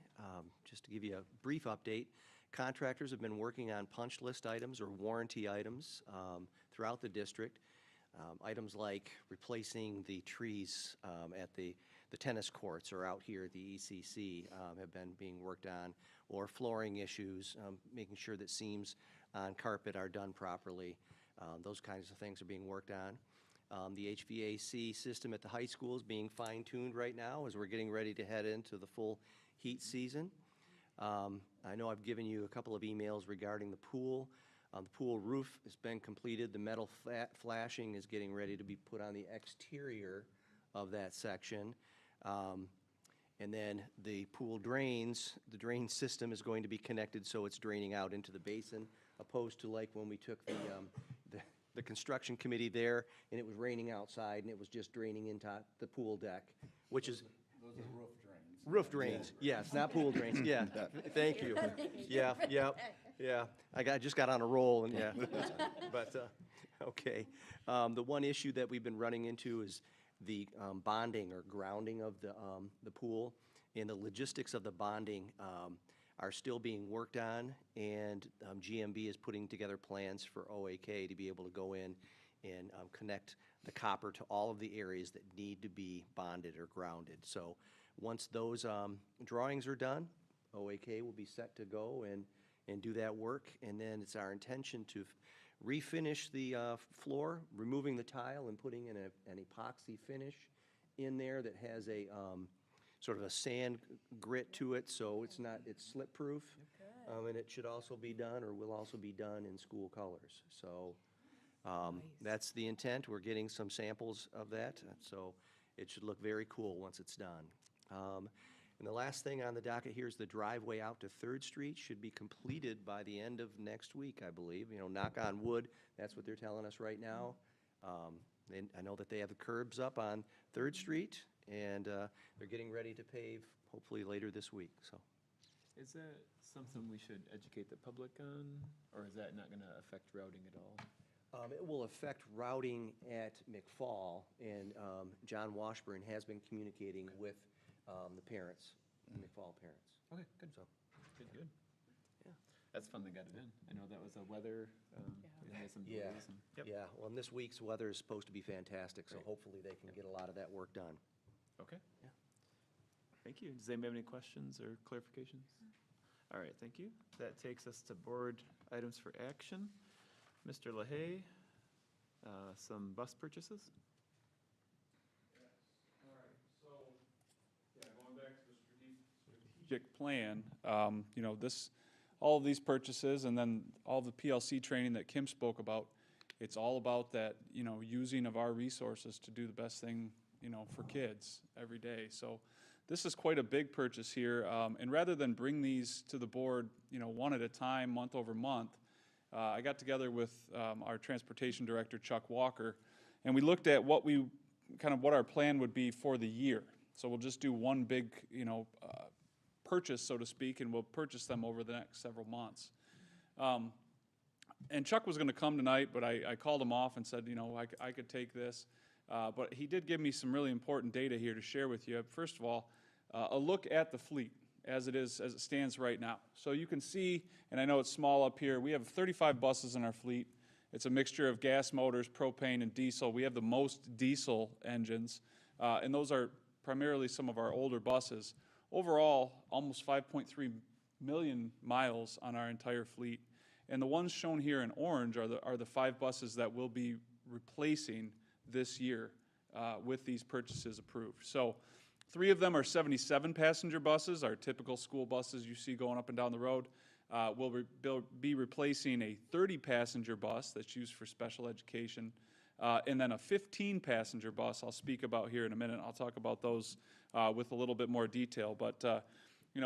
Just to give you a brief update, contractors have been working on punch list items or warranty items throughout the district. Items like replacing the trees at the tennis courts or out here at the ECC have been being worked on, or flooring issues, making sure that seams on carpet are done properly. Those kinds of things are being worked on. The HVAC system at the high school is being fine-tuned right now as we're getting ready to head into the full heat season. I know I've given you a couple of emails regarding the pool. The pool roof has been completed. The metal flashing is getting ready to be put on the exterior of that section. And then the pool drains, the drain system is going to be connected so it's draining out into the basin, opposed to like when we took the construction committee there, and it was raining outside, and it was just draining into the pool deck, which is. Those are roof drains. Roof drains, yes, not pool drains, yeah, thank you. Yeah, yeah, I just got on a roll, and yeah, but, okay. The one issue that we've been running into is the bonding or grounding of the pool, and the logistics of the bonding are still being worked on, and GMB is putting together plans for OAK to be able to go in and connect the copper to all of the areas that need to be bonded or grounded. So once those drawings are done, OAK will be set to go and do that work, and then it's our intention to refinish the floor, removing the tile and putting in an epoxy finish in there that has a sort of a sand grit to it, so it's slip proof. And it should also be done, or will also be done, in school colors. So that's the intent. We're getting some samples of that, so it should look very cool once it's done. And the last thing on the docket here is the driveway out to 3rd Street should be completed by the end of next week, I believe. You know, knock on wood, that's what they're telling us right now. I know that they have the curbs up on 3rd Street, and they're getting ready to pave hopefully later this week, so. Is that something we should educate the public on, or is that not going to affect routing at all? It will affect routing at McFall, and John Washburn has been communicating with the parents, McFall parents. Okay, good. So, Good. Yeah, that's fun they got it in. I know that was a weather, we had some yeah, delays and. Yep. yeah. Well, and this week's weather is supposed to be fantastic, so Great. hopefully they can get a lot of that work done. Okay. Yeah. Thank you. Does anybody have any questions or clarifications? All right, thank you. That takes us to board items for action. Mr. LaHaye, some bus purchases? Going back to the strategic plan, all of these purchases and then all the PLC training that Kim spoke about, it's all about that, using of our resources to do the best thing, for kids every day. So this is quite a big purchase here. And rather than bring these to the board, one at a time, month over month, I got together with our transportation director, Chuck Walker, and we looked at what our plan would be for the year. So we'll just do one big, purchase, so to speak, and we'll purchase them over the next several months. And Chuck was going to come tonight, but I called him off and said, I could take this. But he did give me some really important data here to share with you. First of all, a look at the fleet as it stands right now. So you can see, and I know it's small up here, we have 35 buses in our fleet. It's a mixture of gas motors, propane, and diesel. We have the most diesel engines, and those are primarily some of our older buses. Overall, almost 5.3 million miles on our entire fleet. And the ones shown here in orange are the 5 buses that we'll be replacing this year with these purchases approved. So 3 of them are 77-passenger buses, our typical school buses you see going up and down the road. We'll be replacing a 30-passenger bus that's used for special education, and then a 15-passenger bus I'll speak about here in a minute. I'll talk about those with a little bit more detail. But,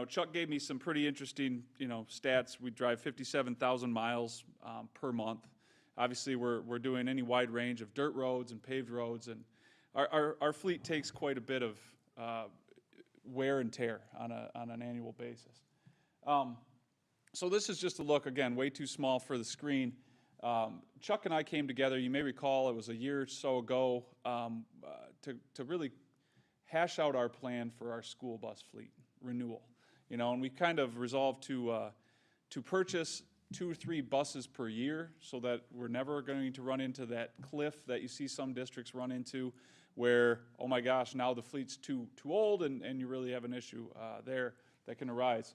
Chuck gave me some pretty interesting, stats. We drive 57,000 miles per month. Obviously, we're doing any wide range of dirt roads and paved roads, and our fleet takes quite a bit of wear and tear on an annual basis. So this is just a look, again, way too small for the screen. Chuck and I came together, you may recall, it was a year or so ago, to really hash out our plan for our school bus fleet renewal. And we kind of resolved to purchase 2 or 3 buses per year so that we're never going to run into that cliff that you see some districts run into where, oh my gosh, now the fleet's too old and you really have an issue there that can arise.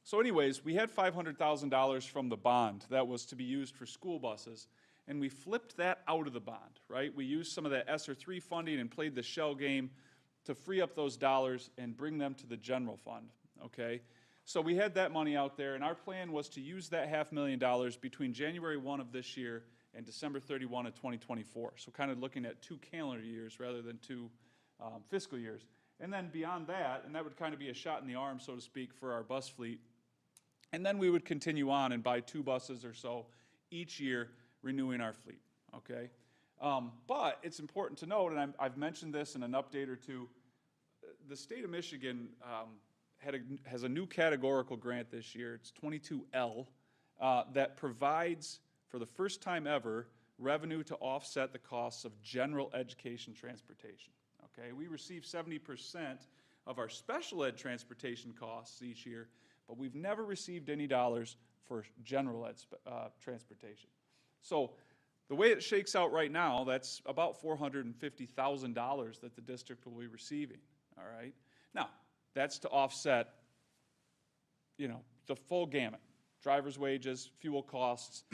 So anyways, we had $500,000 from the bond that was to be used for school buses, and we flipped that out of the bond, right? We used some of that ESSER 3 funding and played the shell game to free up those dollars and bring them to the general fund, okay? So we had that money out there, and our plan was to use that $500,000 between January 1 of this year and December 31 of 2024. So kind of looking at 2 calendar years rather than 2 fiscal years. And then beyond that, and that would kind of be a shot in the arm, so to speak, for our bus fleet. And then we would continue on and buy 2 buses or so each year, renewing our fleet, okay? But it's important to note, and I've mentioned this in an update or two, the state of Michigan has a new categorical grant this year. It's 22L that provides, for the first time ever, revenue to offset the costs of general education transportation. Okay, we receive 70% of our special ed transportation costs each year, but we've never received any dollars for general ed transportation. So the way it shakes out right now, that's about $450,000 that the district will be receiving, all right? Now, that's to offset, the full gamut, driver's wages, fuel costs,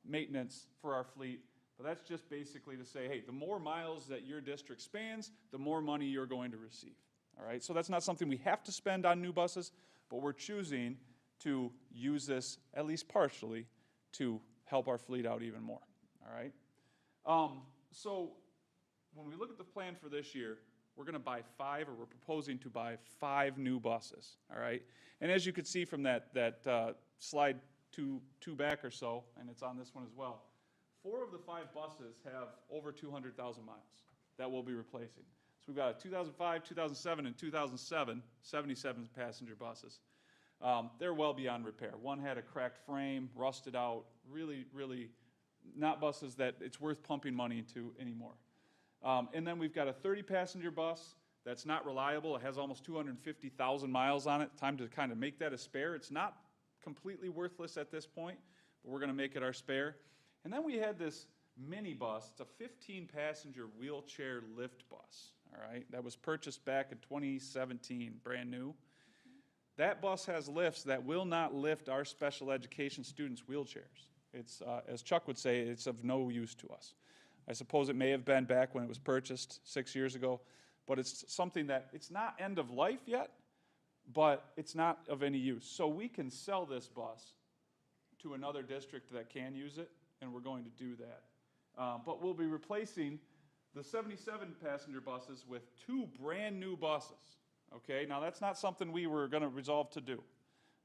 maintenance for our fleet. But that's just basically to say, hey, the more miles that your district spans, the more money you're going to receive, all right? So that's not something we have to spend on new buses, but we're choosing to use this, at least partially, to help our fleet out even more, all right? So when we look at the plan for this year, we're going to buy 5, or we're proposing to buy 5 new buses, all right? And as you can see from that slide two back or so, and it's on this one as well, 4 of the 5 buses have over 200,000 miles that we'll be replacing. So we've got a 2005, 2007, and 2007, 77 passenger buses. They're well beyond repair. One had a cracked frame, rusted out, really, really not buses that it's worth pumping money into anymore. And then we've got a 30-passenger bus that's not reliable. It has almost 250,000 miles on it. Time to kind of make that a spare. It's not completely worthless at this point, but we're going to make it our spare. And then we had this mini bus. It's a 15-passenger wheelchair lift bus, all right? That was purchased back in 2017, brand new. That bus has lifts that will not lift our special education students' wheelchairs. It's, as Chuck would say, it's of no use to us. I suppose it may have been back when it was purchased 6 years ago, but it's something that, it's not end of life yet, but it's not of any use. So we can sell this bus to another district that can use it, and we're going to do that. But we'll be replacing the 77-passenger buses with 2 brand new buses, okay? Now, that's not something we were going to resolve to do,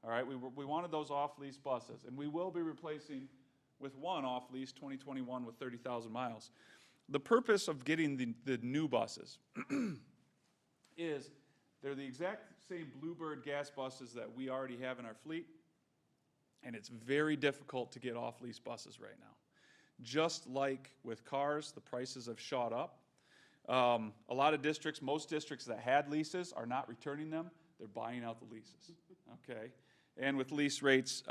all right? We wanted those off-lease buses, and we will be replacing with 1 off-lease 2021 with 30,000 miles. The purpose of getting the new buses is they're the exact same Bluebird gas buses that we already have in our fleet, and it's very difficult to get off-lease buses right now. Just like with cars, the prices have shot up. A lot of districts, most districts that had leases are not returning them. They're buying out the leases, okay? And with lease rates,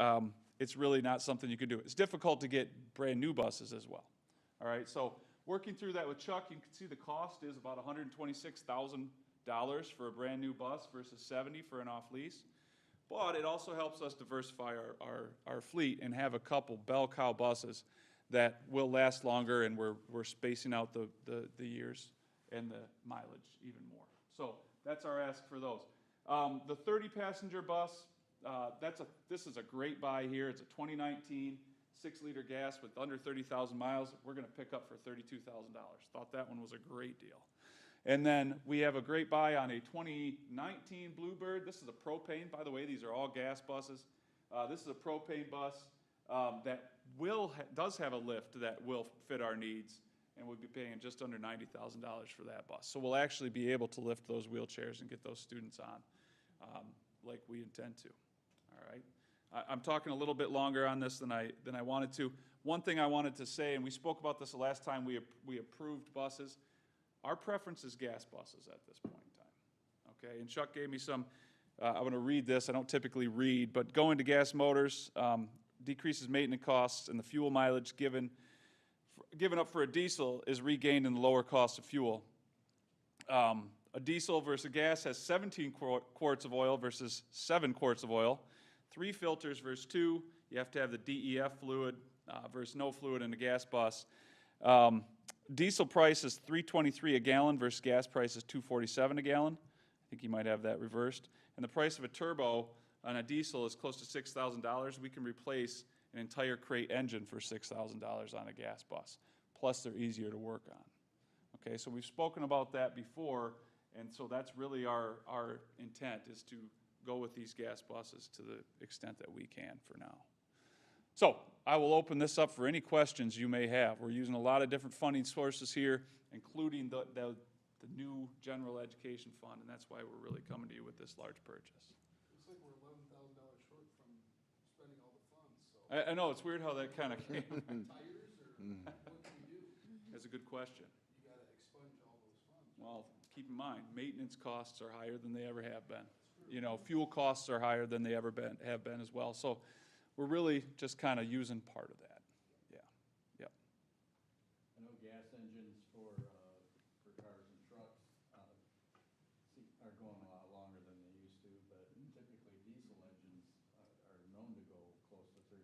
it's really not something you can do. It's difficult to get brand new buses as well, all right? So working through that with Chuck, you can see the cost is about $126,000 for a brand new bus versus $70,000 for an off-lease. But it also helps us diversify our fleet and have a couple bell cow buses that will last longer, and we're spacing out the years and the mileage even more. So that's our ask for those. The 30-passenger bus, this is a great buy here. It's a 2019 6-liter gas with under 30,000 miles. We're going to pick up for $32,000. Thought that one was a great deal. And then we have a great buy on a 2019 Bluebird. This is a propane, by the way. These are all gas buses. This is a propane bus that does have a lift that will fit our needs, and we'll be paying just under $90,000 for that bus. So we'll actually be able to lift those wheelchairs and get those students on like we intend to. All right. I'm talking a little bit longer on this than I wanted to. One thing I wanted to say, and we spoke about this the last time we approved buses. Our preference is gas buses at this point in time, okay? And Chuck gave me some, I'm going to read this. I don't typically read, but going to gas motors decreases maintenance costs, and the fuel mileage given up for a diesel is regained in the lower cost of fuel. A diesel versus gas has 17 quarts of oil versus 7 quarts of oil, 3 filters versus 2. You have to have the DEF fluid versus no fluid in a gas bus. Diesel price is $3.23 a gallon versus gas price is $2.47 a gallon. I think you might have that reversed. And the price of a turbo on a diesel is close to $6,000. We can replace an entire crate engine for $6,000 on a gas bus. Plus, they're easier to work on. Okay, so we've spoken about that before, And so that's really our intent, is to go with these gas buses to the extent that we can for now. So I will open this up for any questions you may have. We're using a lot of different funding sources here, including the new general education fund, and that's why we're really coming to you with this large purchase. Looks like we're $11,000 short from spending all the funds, so. I know, it's weird how that kind of came. Tires, or what can we do? That's a good question. You gotta expunge all those funds. Well, keep in mind, maintenance costs are higher than they ever have been. You know, fuel costs are higher than they ever have been as well. So we're really just kind of using part of that. Yeah, yep. I know gas engines for cars and trucks are going a lot longer than they used to, but typically diesel engines are known to go close to 300,000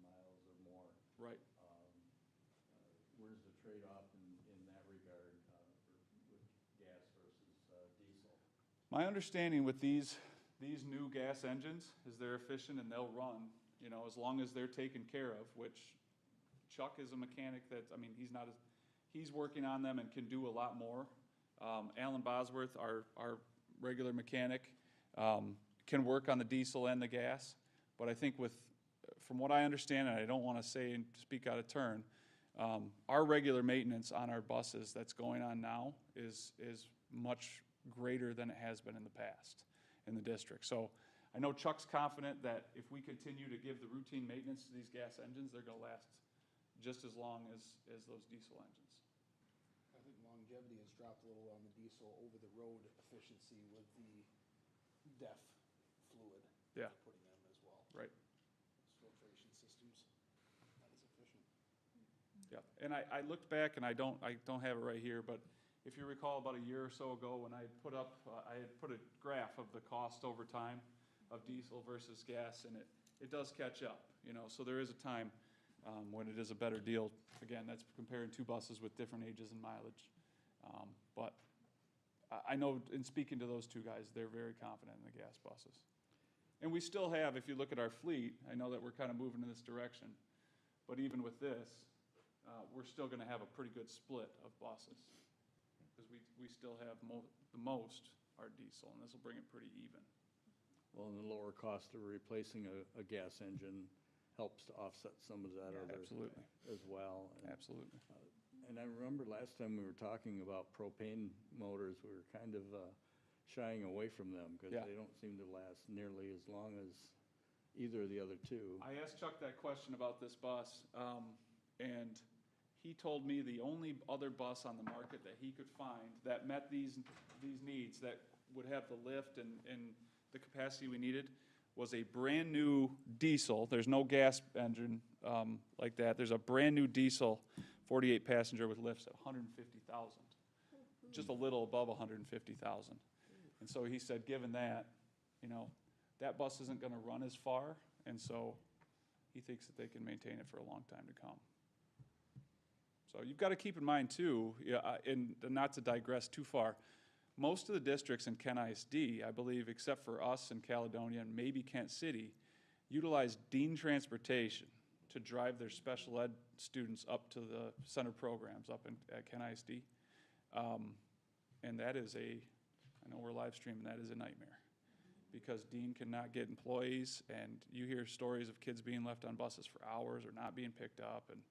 miles or more. Right. Where's the trade-off in that regard with gas versus diesel? My understanding with these new gas engines is they're efficient and they'll run, you know, as long as they're taken care of, which Chuck is a mechanic that, I mean, he's working on them and can do a lot more. Alan Bosworth, our regular mechanic, can work on the diesel and the gas. But I think from what I understand, and I don't want to say and speak out of turn, our regular maintenance on our buses that's going on now is much greater than it has been in the past in the district. So I know Chuck's confident that if we continue to give the routine maintenance to these gas engines, they're going to last just as long as those diesel engines. I think longevity has dropped a little on the diesel over-the-road efficiency with the DEF fluid. Yeah. They're putting them as well. Right. Filtration systems, not as efficient. Yeah, and I looked back, and I don't have it right here, but if you recall, about a year or so ago, when I had put a graph of the cost over time of diesel versus gas, and it does catch up, you know. So there is a time when it is a better deal. Again, that's comparing two buses with different ages and mileage. But I know in speaking to those two guys, they're very confident in the gas buses. And we still have, if you look at our fleet, I know that we're kind of moving in this direction, but even with this, we're still going to have a pretty good split of buses, because we still have the most are diesel, and this will bring it pretty even. Well, and the lower cost of replacing a gas engine helps to offset some of that Absolutely. as well. And, Absolutely. and I remember last time we were talking about propane motors, we were kind of shying away from them because they don't seem to last nearly as long as either of the other two. I asked Chuck that question about this bus, and he told me the only other bus on the market that he could find that met these needs, that would have the lift and the capacity we needed, was a brand new diesel. There's no gas engine like that. There's a brand new diesel 48 passenger with lifts at 150,000, just a little above 150,000. And so he said, given that, you know, that bus isn't going to run as far, and so he thinks that they can maintain it for a long time to come. So you've got to keep in mind too, and not to digress too far, most of the districts in Kent ISD, I believe, except for us and Caledonia and maybe Kent City, utilize Dean Transportation to drive their special ed students up to the center programs up at Kent ISD. And that is I know we're live streaming, that is a nightmare, because Dean cannot get employees, and you hear stories of kids being left on buses for hours or not being picked up. And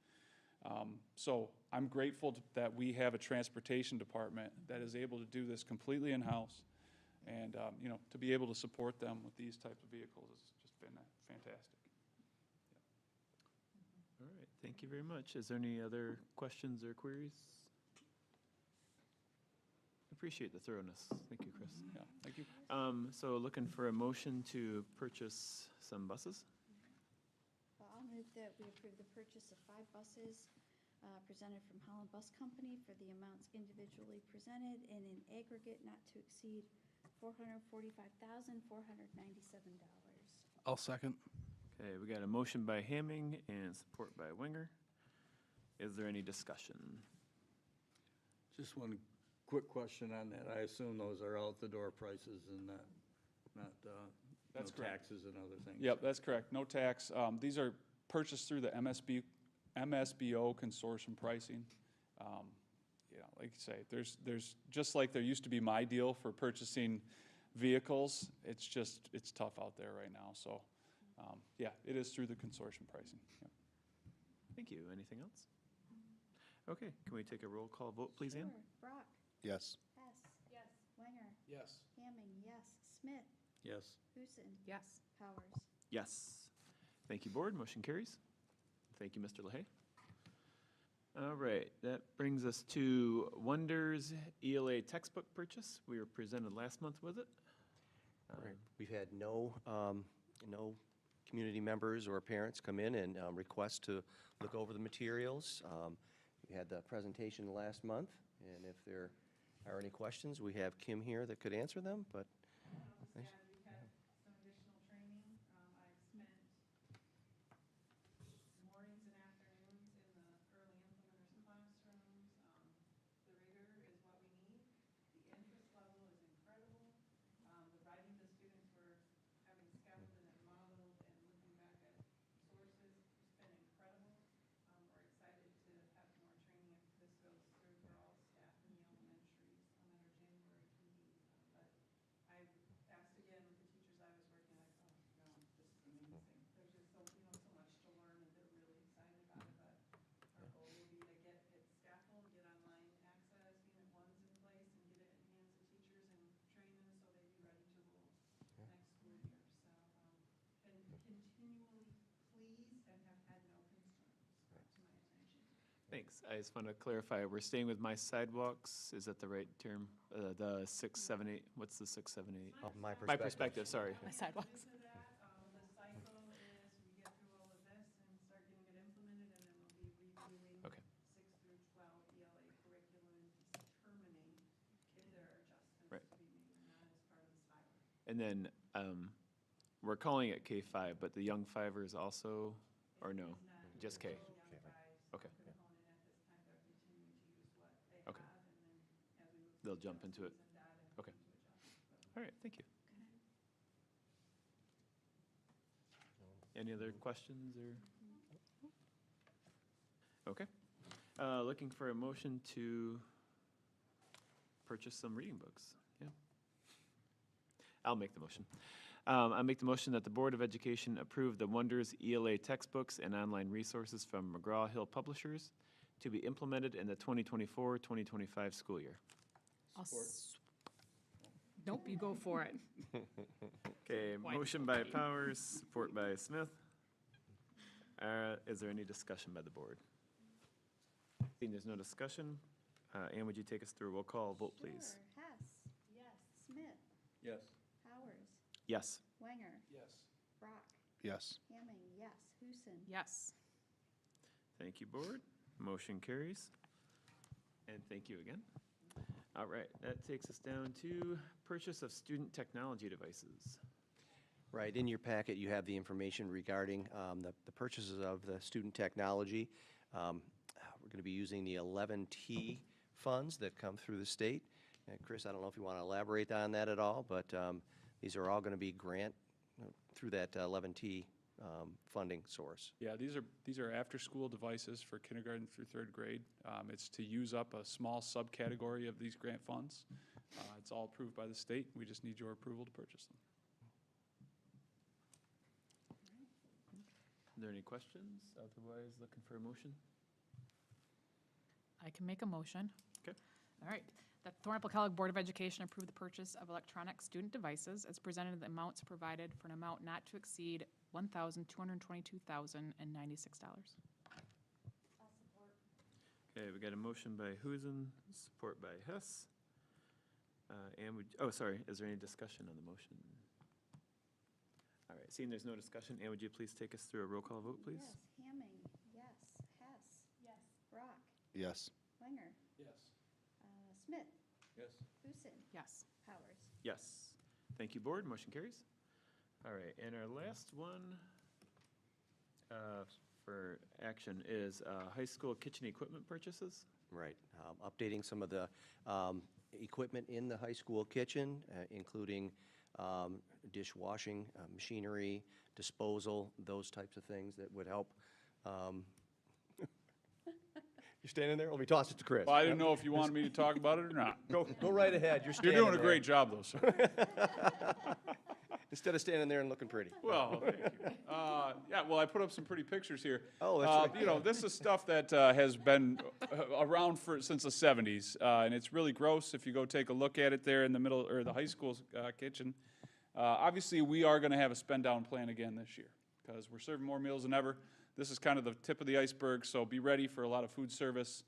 so I'm grateful that we have a transportation department that is able to do this completely in-house, and you know, to be able to support them with these types of vehicles has just been fantastic. All right, thank you very much. Is there any other questions or queries? Appreciate the thoroughness. Thank you, Chris. Yeah, thank you. So looking for a motion to purchase some buses? Well, I'll move that we approve the purchase of 5 buses presented from Holland Bus Company for the amounts individually presented and in aggregate not to exceed $445,497. I'll second. Okay, we got a motion by Hamming and support by Winger. Is there any discussion? Just one quick question on that. I assume those are out-the-door prices and not That's no correct. taxes and other things? Yep, that's correct. No tax. These are purchased through the MSBO consortium pricing. You like you say, there's, just like there used to be my deal for purchasing vehicles, it's tough out there right now, so, yeah, it is through the consortium pricing. Yep. Thank you. Anything else? Okay, can we take a roll call vote, please, Ann? Sure. Brock, Yes. Hess. Yes. Wenger, Yes. Hamming, yes. Smith, Yes. Huson, Yes. Powers. Yes. Thank you, board. Motion carries. Thank you, Mr. LaHaye. All right, that brings us to Wonders ELA textbook purchase. We were presented last month with it. Right. We've had no community members or parents come in and request to look over the materials. We had the presentation last month, and if there are any questions, we have Kim here that could answer them, but. I'll just add, we've had some additional training. I've spent mornings and afternoons in the early implementers classrooms. The rigor is what we need. The interest level is incredible. The writing the students were having scaffolded and modeled and looking back at sources has been incredible. We're excited to have more training if this goes through for all staff in the elementaries at our January PD. But I asked again with the teachers I was working with, oh, no, this is amazing. There's just so much to learn, and they're really excited about it. But our goal will be to get it scaffold, get online access, unit one's in place, and get it in hands of teachers and train them so they'd be ready to roll next school year. So, been continually pleased and have had no concerns brought to my attention. Thanks. I just want to clarify, we're staying with My Sidewalks. Is that the right term? The 6, 7, 8, what's the 6, 7, 8? Oh, My My Perspective. perspective, sorry. My sidewalks. Into that, the cycle is we get through all of this and start getting it implemented, and then we'll be reviewing Okay. 6 through 12 ELA curriculum and determining if there are adjustments Right. to be made, not as part of the SILO. And then we're calling it K-5, but the young fivers also, or no? Just K? Young fives Okay. component at this time, they're continuing to use what they Okay. have, and then as we move. They'll through jump into it. adjustments and data, Okay. we can adjust. All right, thank you. Any other questions or? Okay. Looking for a motion to purchase some reading books. Yeah. I'll make the motion. I make the motion that the Board of Education approve the Wonders ELA textbooks and online resources from McGraw-Hill Publishers to be implemented in the 2024-2025 school year. Nope, you go for it. Okay, Why? motion by Powers, support by Smith. Is there any discussion by the board? Seeing there's no discussion, Ann, would you take us through a roll call vote, please? Sure. Hess. Yes. Smith, Yes. Powers, Yes. Wenger, Yes. Brock, Yes. Hamming, yes. Huson. Yes. Thank you, board. Motion carries. And thank you again. All right, that takes us down to purchase of student technology devices. Right, in your packet, you have the information regarding the purchases of the student technology. We're going to be using the 11T funds that come through the state. And Chris, I don't know if you want to elaborate on that at all, but these are all going to be grant through that 11T funding source. Yeah, these are after-school devices for kindergarten through third grade. It's to use up a small subcategory of these grant funds. It's all approved by the state. We just need your approval to purchase them. Are there any questions? Otherwise, looking for a motion? I can make a motion. Okay. All right. The Thornapple Kellogg Board of Education approved the purchase of electronic student devices as presented. The amounts provided for an amount not to exceed $1,222,096. I'll support. Okay, we got a motion by Huzen, support by Hess. Is there any discussion on the motion? All right, seeing there's no discussion, Ann, would you please take us through a roll call vote, please? Yes. Hamming, yes. Hess. Yes. Brock, Yes. Wenger, Yes. Smith, Yes. Huson, Yes. Powers. Yes. Thank you, board. Motion carries. All right, and our last one for action is high school kitchen equipment purchases. Right, updating some of the equipment in the high school kitchen, including dishwashing, machinery, disposal, those types of things that would help You're standing there? Let me toss it to Chris. Well, I didn't know if you wanted me to talk about it or not. Go right ahead. You're You're standing doing a there. great job, though, sir. Instead of standing there and looking pretty. Well, thank you. Yeah, well, I put up some pretty pictures here. Oh, that's right. You know, this is stuff that has been around since the 70s, and it's really gross if you go take a look at it there in the middle, or the high school kitchen. Obviously, we are going to have a spend-down plan again this year, because we're serving more meals than ever. This is kind of the tip of the iceberg, so be ready for a lot of food service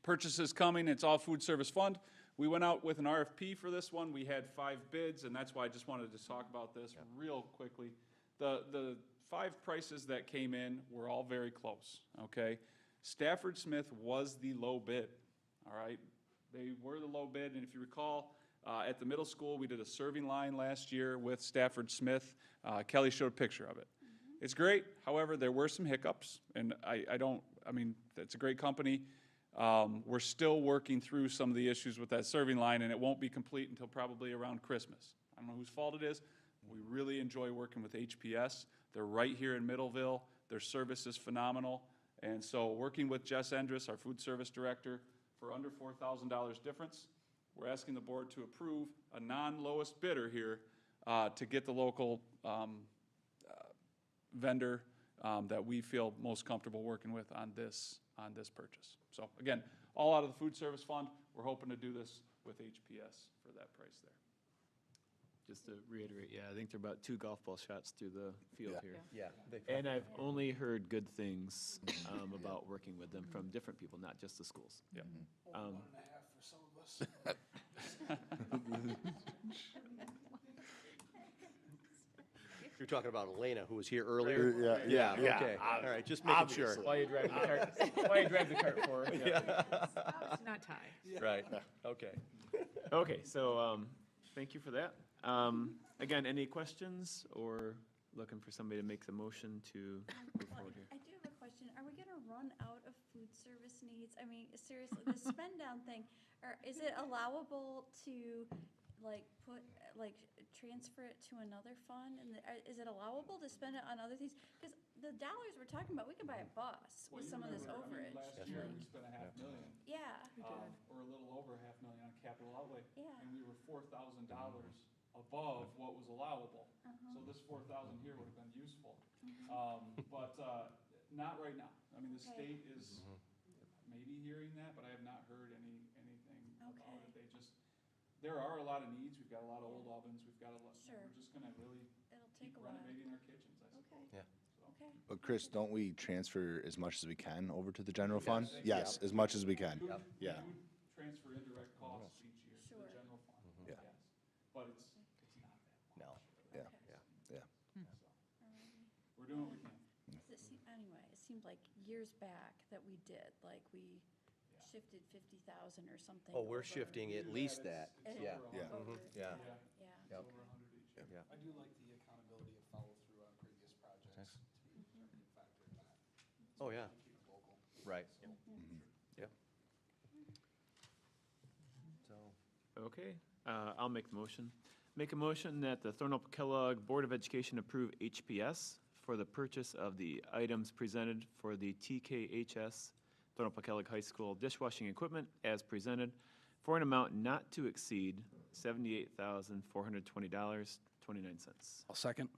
purchases coming. It's all food service fund. We went out with an RFP for this one. We had 5 bids, and that's why I just wanted to talk about this real quickly. The 5 prices that came in were all very close, okay? Stafford Smith was the low bid, all right? They were the low bid, and if you recall, at the middle school, we did a serving line last year with Stafford Smith. Kelly showed a picture of it. It's great, however, there were some hiccups, and I mean, it's a great company. We're still working through some of the issues with that serving line, and it won't be complete until probably around Christmas. I don't know whose fault it is. We really enjoy working with HPS. They're right here in Middleville. Their service is phenomenal. And so working with Jess Endress, our food service director, for under $4,000 difference, we're asking the board to approve a non-lowest bidder here to get the local vendor that we feel most comfortable working with on this purchase. So again, all out of the food service fund. We're hoping to do this with HPS for that price there. Just to reiterate, yeah, I think they're about 2 golf ball shots through the field here. Yeah. And I've only heard good things about working with them from different people, not just the schools. Yeah. Only 1.5 for some of us. You're talking about Elena, who was here earlier? Yeah. Okay. All right, just making sure. Why you drive the cart? Why you drive the cart forward? Yeah. Not tied. Right, okay. Okay, so thank you for that. Again, any questions or looking for somebody to make the motion to move forward here? I do have a question. Are we gonna run out of food service needs? I mean, seriously, the spend down thing, or is it allowable to transfer it to another fund? And is it allowable to spend it on other things? Because the dollars we're talking about, we could buy a bus with some of this overage. Last year, we spent $500,000. Yeah. Or a little over $500,000 on capital outlay. Yeah. And we were $4,000 above what was allowable. So this $4,000 here would have been useful. But not right now. I mean, the state is maybe hearing that, but I have not heard anything about it. There are a lot of needs. We've got a lot of old ovens. We've got a lot. Sure. We're just gonna really It'll keep take a while. renovating our kitchens, I suppose. Okay. Yeah. Okay. But Chris, don't we transfer as much as we can over to the general fund? Yes. Yes, as much as we can. We would Yeah. transfer indirect costs each year to Sure. the general fund. Yeah. Yes. But it's not that No. Yeah. much. Yeah. We're doing what we can. Anyway, it seemed like years back that we did, like we shifted 50,000 or something. Oh, we're over. shifting at least that. It's Yeah. over Yeah. 100. Yeah. Yeah. Yep. Over 100 each year. Yeah. I do like the accountability of follow-through on previous projects to be a factor in that. Oh, yeah. Keep it local. Right. Yep. So, Okay, I'll make the motion. Make a motion that the Thornapple Kellogg Board of Education approve HPS for the purchase of the items presented for the TKHS Thornapple Kellogg High School dishwashing equipment as presented for an amount not to exceed $78,420.29. I'll second.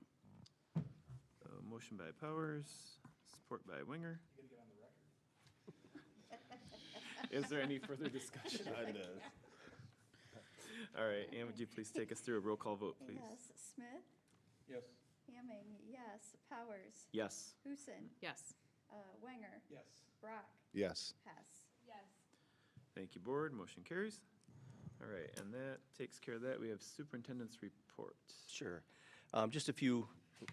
Motion by Powers, support by Winger. Is there any further discussion? All right, Ann, would you please take us through a roll call vote, please? Yes, Smith, Yes. Hamming, yes, Powers, Yes. Huson, Yes. Wenger, Yes. Brock, Yes. Hess. Yes. Thank you, Board. Motion carries. All right, and that takes care of that. We have Superintendent's report. sure. Just a few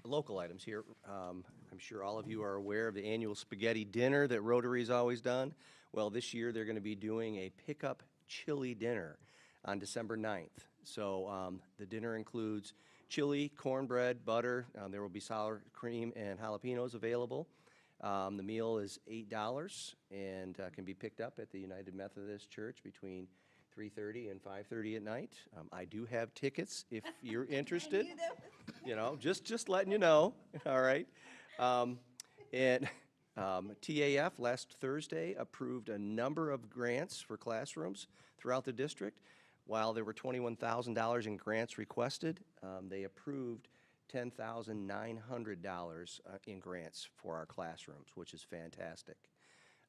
local items here. I'm sure all of you are aware of the annual spaghetti dinner that Rotary's always done. Well, this year they're going to be doing a pickup chili dinner on December 9th. So the dinner includes chili, cornbread, butter. There will be sour cream and jalapenos available. The meal is $8 and can be picked up at the United Methodist Church between 3:30 and 5:30 at night. I do have tickets if you're interested. You know, just letting you know. All right. And TAF last Thursday approved a number of grants for classrooms throughout the district. While there were $21,000 in grants requested, they approved $10,900 in grants for our classrooms, which is fantastic.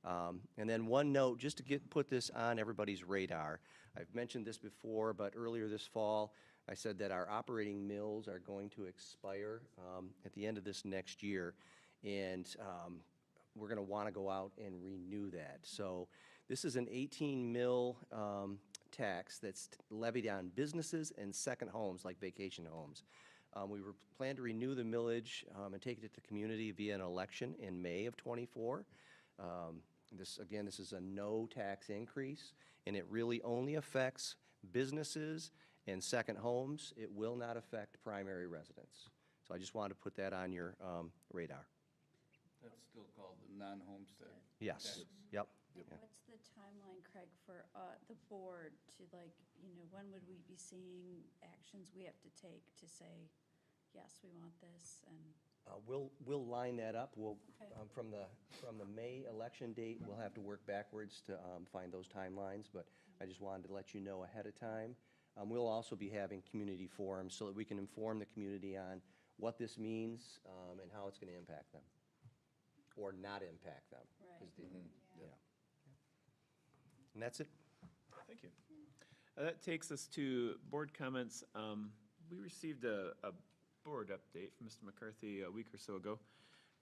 And then one note, just to put this on everybody's radar, I've mentioned this before, but earlier this fall, I said that our operating mills are going to expire at the end of this next year, and we're going to want to go out and renew that. So this is an 18 mil tax that's levied on businesses and second homes, like vacation homes. We plan to renew the millage and take it to the community via an election in May of '24. This is a no tax increase, and it really only affects businesses and second homes. It will not affect primary residents. So I just wanted to put that on your radar. That's still called the non-homestead. Yes, tax. yep. What's the timeline, Craig, for the board to when would we be seeing actions we have to take to say, yes, we want this, and? We'll line that up. We'll, Okay. from the May election date, we'll have to work backwards to find those timelines, but I just wanted to let you know ahead of time. We'll also be having community forums so that we can inform the community on what this means and how it's going to impact them, or not impact them. Right. is the- yeah. And that's it. Thank you. That takes us to board comments. We received a board update from Mr. McCarthy a week or so ago,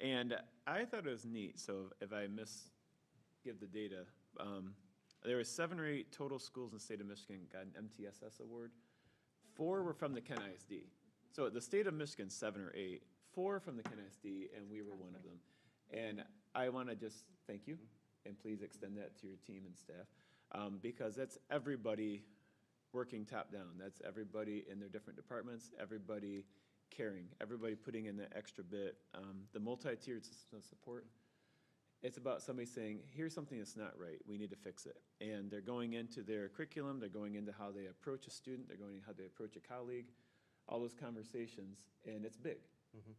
and I thought it was neat. So if I give the data, there were 7 or 8 total schools in the state of Michigan got an MTSS award. 4 were from the Ken ISD. So the state of Michigan, 7 or 8, 4 from the Ken ISD, and we were one of them. And I want to just thank you, and please extend that to your team and staff, because that's everybody working top down. That's everybody in their different departments, everybody caring, everybody putting in that extra bit. The multi-tiered system of support, it's about somebody saying, here's something that's not right, we need to fix it. And they're going into their curriculum, they're going into how they approach a student, they're going into how they approach a colleague, all those conversations, and it's big,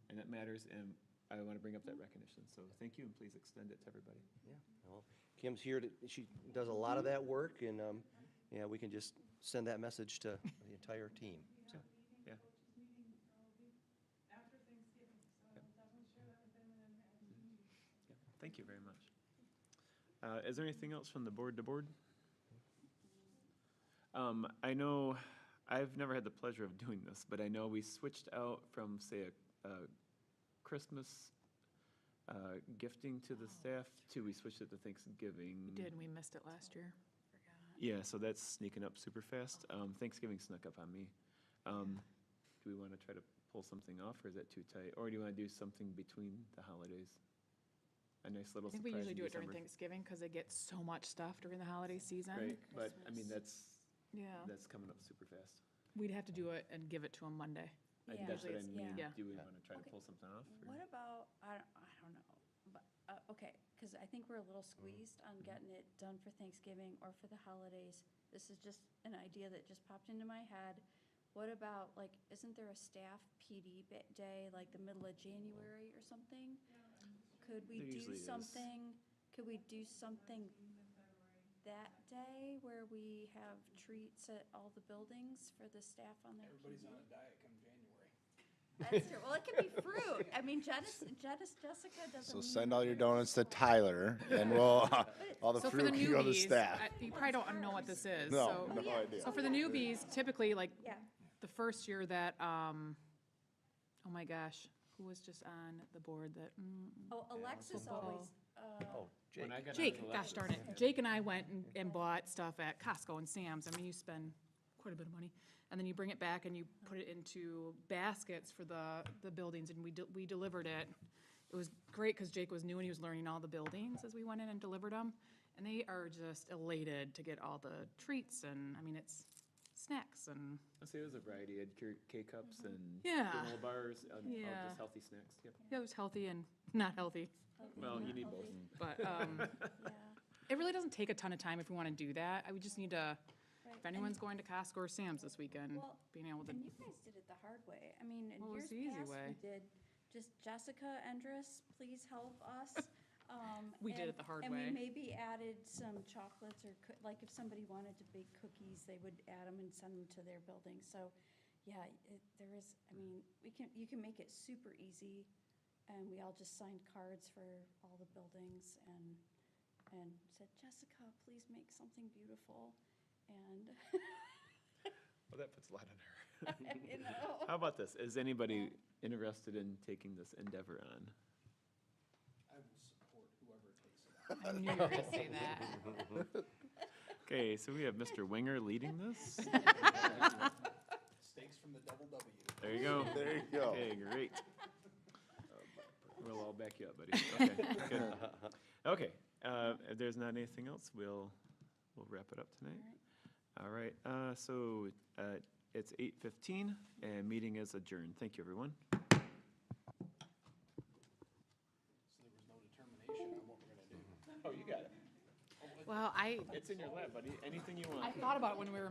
and it matters, and I want to bring up that recognition. So thank you, and please extend it to everybody. Yeah. Well, Kim's here she does a lot of that work, and yeah, we can just send that message to the entire team. So, yeah. After Thanksgiving, so I'll definitely share that with them and then have a meeting. Yeah, thank you very much. Is there anything else from the board to board? I know I've never had the pleasure of doing this, but I know we switched out from, say, a Christmas gifting to the staff to we switched it to Thanksgiving. We did, and we missed it last year. Yeah, so that's sneaking up super fast. Thanksgiving snuck up on me. Do we want to try to pull something off, or is that too tight? Or do you want to do something between the holidays? A nice little I think we surprise usually in do it during December. Thanksgiving because they get so much stuff during the holiday season. Right, but I mean, Christmas. that's coming up super fast. We'd have to do it and give it to them Monday. I think Yeah. that's what I Usually mean. it's- yeah. Do we Yeah. want to try to Okay. pull something off? or- What about, I don't know, but, okay, because I think we're a little squeezed on getting it done for Thanksgiving or for the holidays. This is just an idea that just popped into my head. What about, isn't there a staff PD day, like the middle of January or something? Could we There do usually is. something, that day where we have treats at all the buildings for the staff on their Everybody's PD? on a diet come January. That's true. Well, it could be fruit. I mean, Jessica doesn't. So need send all your fruit. donuts to Tyler, and we'll, all the So for the fruit can go to newbies, staff. you probably don't know what this is. No, so- no idea. So for the newbies, typically, Yeah. the first year that, oh my gosh, who was just on the board that, Oh, Alexis Football. always, Oh, Jake. When I got Jake, onto gosh Alexis- darn it. Jake and I went and bought stuff at Costco and Sam's. I mean, you spend quite a bit of money. And then you bring it back and you put it into baskets for the buildings, and we delivered it. It was great because Jake was new and he was learning all the buildings as we went in and delivered them. And they are just elated to get all the treats, and, I mean, it's snacks and, I'll say it was a variety. It had K-cups and Yeah. granola bars, all Yeah. just healthy snacks. Yep. yeah, it was healthy and not healthy. Well, you need both. But yeah. it really doesn't take a ton of time if we want to do that. We just need to, Right. if anyone's going to Costco or Sam's this weekend, Well, being able to, And you guys did it the hard way. I mean, in Well, it years was the easy past, way. we did just Jessica Endress, please help us. We did and- it the hard And way. we maybe added some chocolates or, like if somebody wanted to bake cookies, they would add them and send them to their building. So, yeah, there is, I mean, you can make it super easy. And we all just signed cards for all the buildings and said, Jessica, please make something beautiful. And, Well, that puts a lot on her. you know. How about this? Is anybody interested in taking this endeavor on? I will support whoever takes it on. I knew you were gonna say that. Okay, so we have Mr. Winger leading this. Stakes from the double W. There you go. There you go. Okay, great. We'll all back you up, buddy. Okay, good. Okay, if there's not anything else, we'll wrap it up tonight. All right, so it's 8:15 and meeting is adjourned. Thank you, everyone. So there was no determination on what we're gonna do. Oh, you got it. Well, It's in your lap, buddy. Anything you want. I thought about it when we were